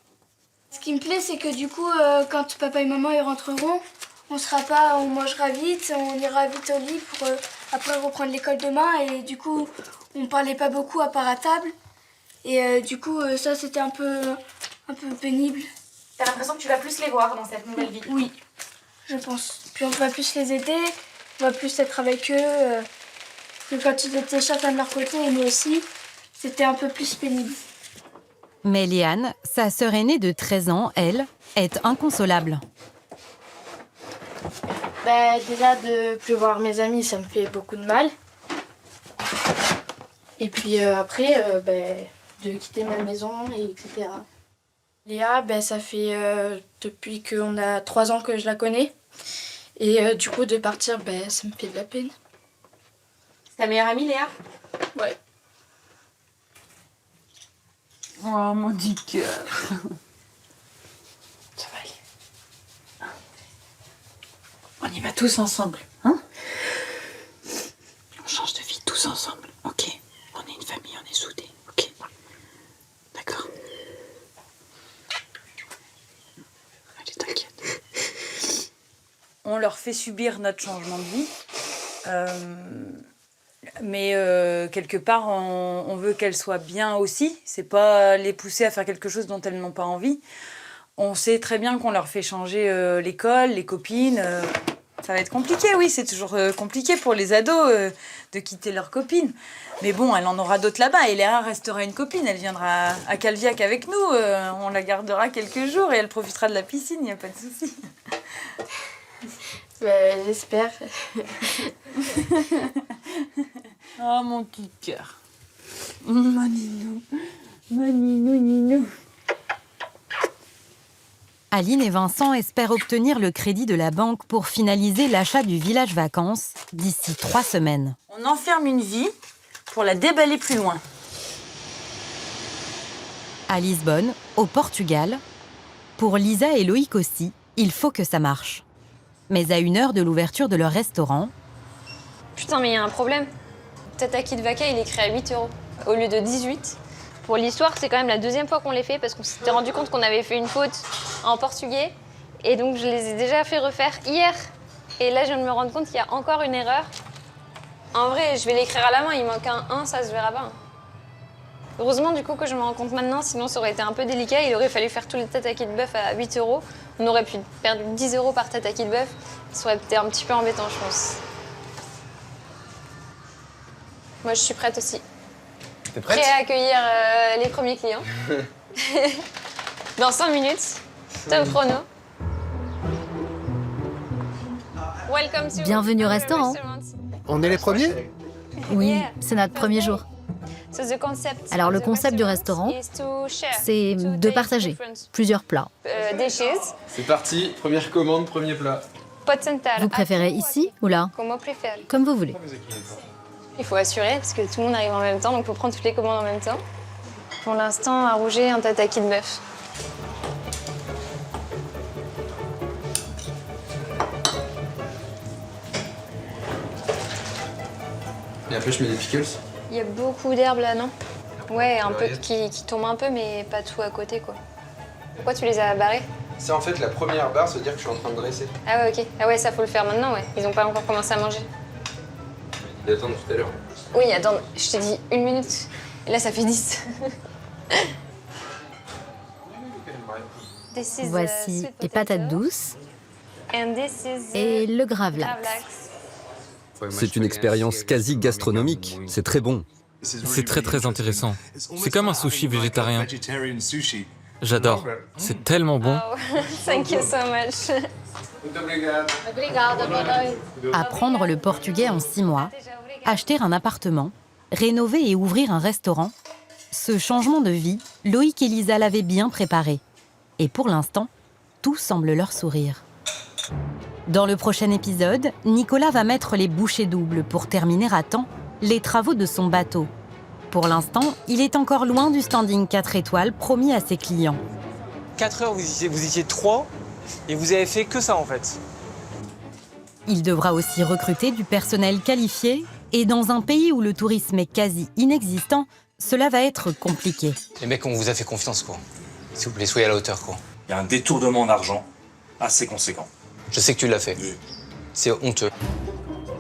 Ce qui me plaît, c'est que du coup, quand papa et maman ils rentreront, on mangera vite, on ira vite au lit pour après reprendre l'école demain. Et du coup, on parlait pas beaucoup à part à table. Et du coup, ça c'était un peu pénible. T'as l'impression que tu vas plus les voir dans cette nouvelle vie? Oui, je pense. Puis on va plus les aider, on va plus être avec eux. Que quand ils étaient chacun de leur côté et nous aussi, c'était un peu plus pénible. Mais Léane, sa sœur aînée de 13 ans, elle, est inconsolable. Déjà, de plus voir mes amis, ça me fait beaucoup de mal. Et puis après, de quitter ma maison, etc. Léa, ça fait depuis qu'on a 3 ans que je la connais. Et du coup, de partir, ça me fait de la peine. C'est ta meilleure amie, Léa? Ouais. Oh, mon petit cœur. Ça va aller. On y va tous ensemble, hein? On change de vie tous ensemble, ok? On est une famille, on est soudés, ok? D'accord. Allez, t'inquiète. On leur fait subir notre changement de vie. Mais quelque part, on veut qu'elles soient bien aussi. C'est pas les pousser à faire quelque chose dont elles n'ont pas envie. On sait très bien qu'on leur fait changer l'école, les copines. Ça va être compliqué, oui. C'est toujours compliqué pour les ados de quitter leurs copines. Mais bon, elle en aura d'autres là-bas. Et Léa restera une copine. Elle viendra à Calviac avec nous. On la gardera quelques jours et elle profitera de la piscine. Il n'y a pas de souci. J'espère. Oh, mon petit cœur. Mon ninou. Aline et Vincent espèrent obtenir le crédit de la banque pour finaliser l'achat du village vacances d'ici 3 semaines. On enferme une vie pour la déballer plus loin. À Lisbonne, au Portugal, pour Lisa et Loïc aussi, il faut que ça marche. Mais à 1 heure de l'ouverture de leur restaurant... Putain, mais il y a un problème. Tataki de vaca, il est créé à 8 € au lieu de 18. Pour l'histoire, c'est quand même la 2e fois qu'on les fait parce qu'on s'était rendu compte qu'on avait fait une faute en portugais. Et donc, je les ai déjà fait refaire hier. Et là, je viens de me rendre compte qu'il y a encore une erreur. En vrai, je vais l'écrire à la main. Il manque un 1, ça se verra pas. Heureusement, du coup, que je me rends compte maintenant. Sinon, ça aurait été un peu délicat. Il aurait fallu faire tous les tataki de bœuf à 8 €. On aurait pu perdre 10 € par tataki de bœuf. Ça aurait été un petit peu embêtant, je pense. Moi, je suis prête aussi. T'es prête? Prêt à accueillir les premiers clients. Dans 5 minutes, top chrono. Welcome to Bienvenue au restaurant. On est les premiers? Oui, c'est notre premier jour. Alors le concept du restaurant, c'est de partager plusieurs plats. C'est parti, première commande, premier plat. Vous préférez ici ou là? Comme vous voulez. Il faut assurer parce que tout le monde arrive en même temps, donc il faut prendre toutes les commandes en même temps. Pour l'instant, à Rouget, un tataki de bœuf. Et après, je mets des pickles. Il y a beaucoup d'herbes là, non? Ouais, un peu qui tombent un peu, mais pas tout à côté, quoi. Pourquoi tu les as barrés? C'est en fait la première barre, ça veut dire que je suis en train de dresser. Ah ouais, ok. Ah ouais, ça faut le faire maintenant, ouais. Ils n'ont pas encore commencé à manger. Ils attendent tout à l'heure. Oui, attends, je t'ai dit 1 minute. Et là, ça fait 10. Voici les patates douces et le gravlax. C'est une expérience quasi gastronomique. C'est très bon. C'est très intéressant. C'est comme un sushi végétarien. J'adore. C'est tellement bon. Oh, thank you so much. Apprendre le portugais en 6 mois, acheter un appartement, rénover et ouvrir un restaurant. Ce changement de vie, Loïc et Lisa l'avaient bien préparé. Et pour l'instant, tout semble leur sourire. Dans le prochain épisode, Nicolas va mettre les bouchées doubles pour terminer à temps les travaux de son bateau. Pour l'instant, il est encore loin du standing 4 étoiles promis à ses clients. 4 heures, vous étiez 3 et vous avez fait que ça en fait. Il devra aussi recruter du personnel qualifié et dans un pays où le tourisme est quasi inexistant, cela va être compliqué. Les mecs, on vous a fait confiance, quoi. S'il vous plaît, soyez à la hauteur, quoi. Il y a un détournement d'argent assez conséquent. Je sais que tu l'as fait. Oui. C'est honteux.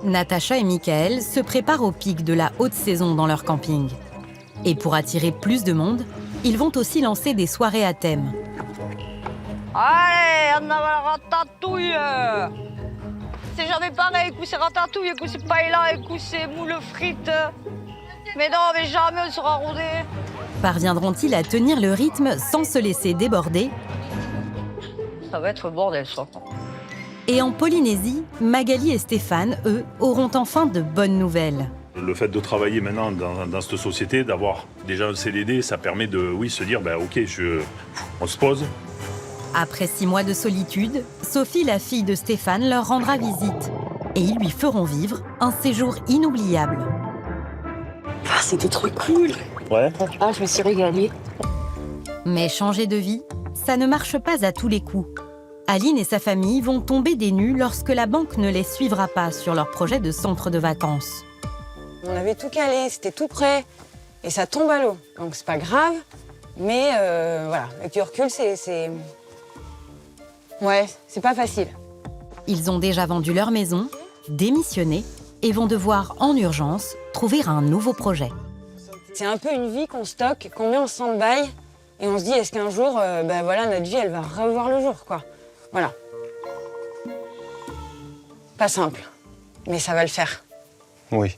Natacha et Michael se préparent au pic de la haute saison dans leur camping. Et pour attirer plus de monde, ils vont aussi lancer des soirées à thème. Allez, on a la ratatouille. C'est jamais pareil, coup c'est ratatouille, coup c'est paella, coup c'est moule frites. Mais non, mais jamais on sera rondé. Parviendront-ils à tenir le rythme sans se laisser déborder? Ça va être le bordel, ça. Et en Polynésie, Magali et Stéphane, eux, auront enfin de bonnes nouvelles. Le fait de travailler maintenant dans cette société, d'avoir déjà un CDD, ça permet de se dire, ok, on se pose. Après 6 mois de solitude, Sophie, la fille de Stéphane, leur rendra visite. Et ils lui feront vivre un séjour inoubliable. Ah, c'était trop cool. Ouais. Ah, je me suis régalée. Mais changer de vie, ça ne marche pas à tous les coups. Aline et sa famille vont tomber des nues lorsque la banque ne les suivra pas sur leur projet de centre de vacances. On avait tout calé, c'était tout prêt, et ça tombe à l'eau. Donc c'est pas grave, mais voilà, avec du recul, ouais, c'est pas facile. Ils ont déjà vendu leur maison, démissionné et vont devoir en urgence trouver un nouveau projet. C'est un peu une vie qu'on stocke, qu'on met en stand-by, et on se dit, est-ce qu'un jour, notre vie, elle va revoir le jour, quoi. Voilà. Pas simple, mais ça va le faire. Oui.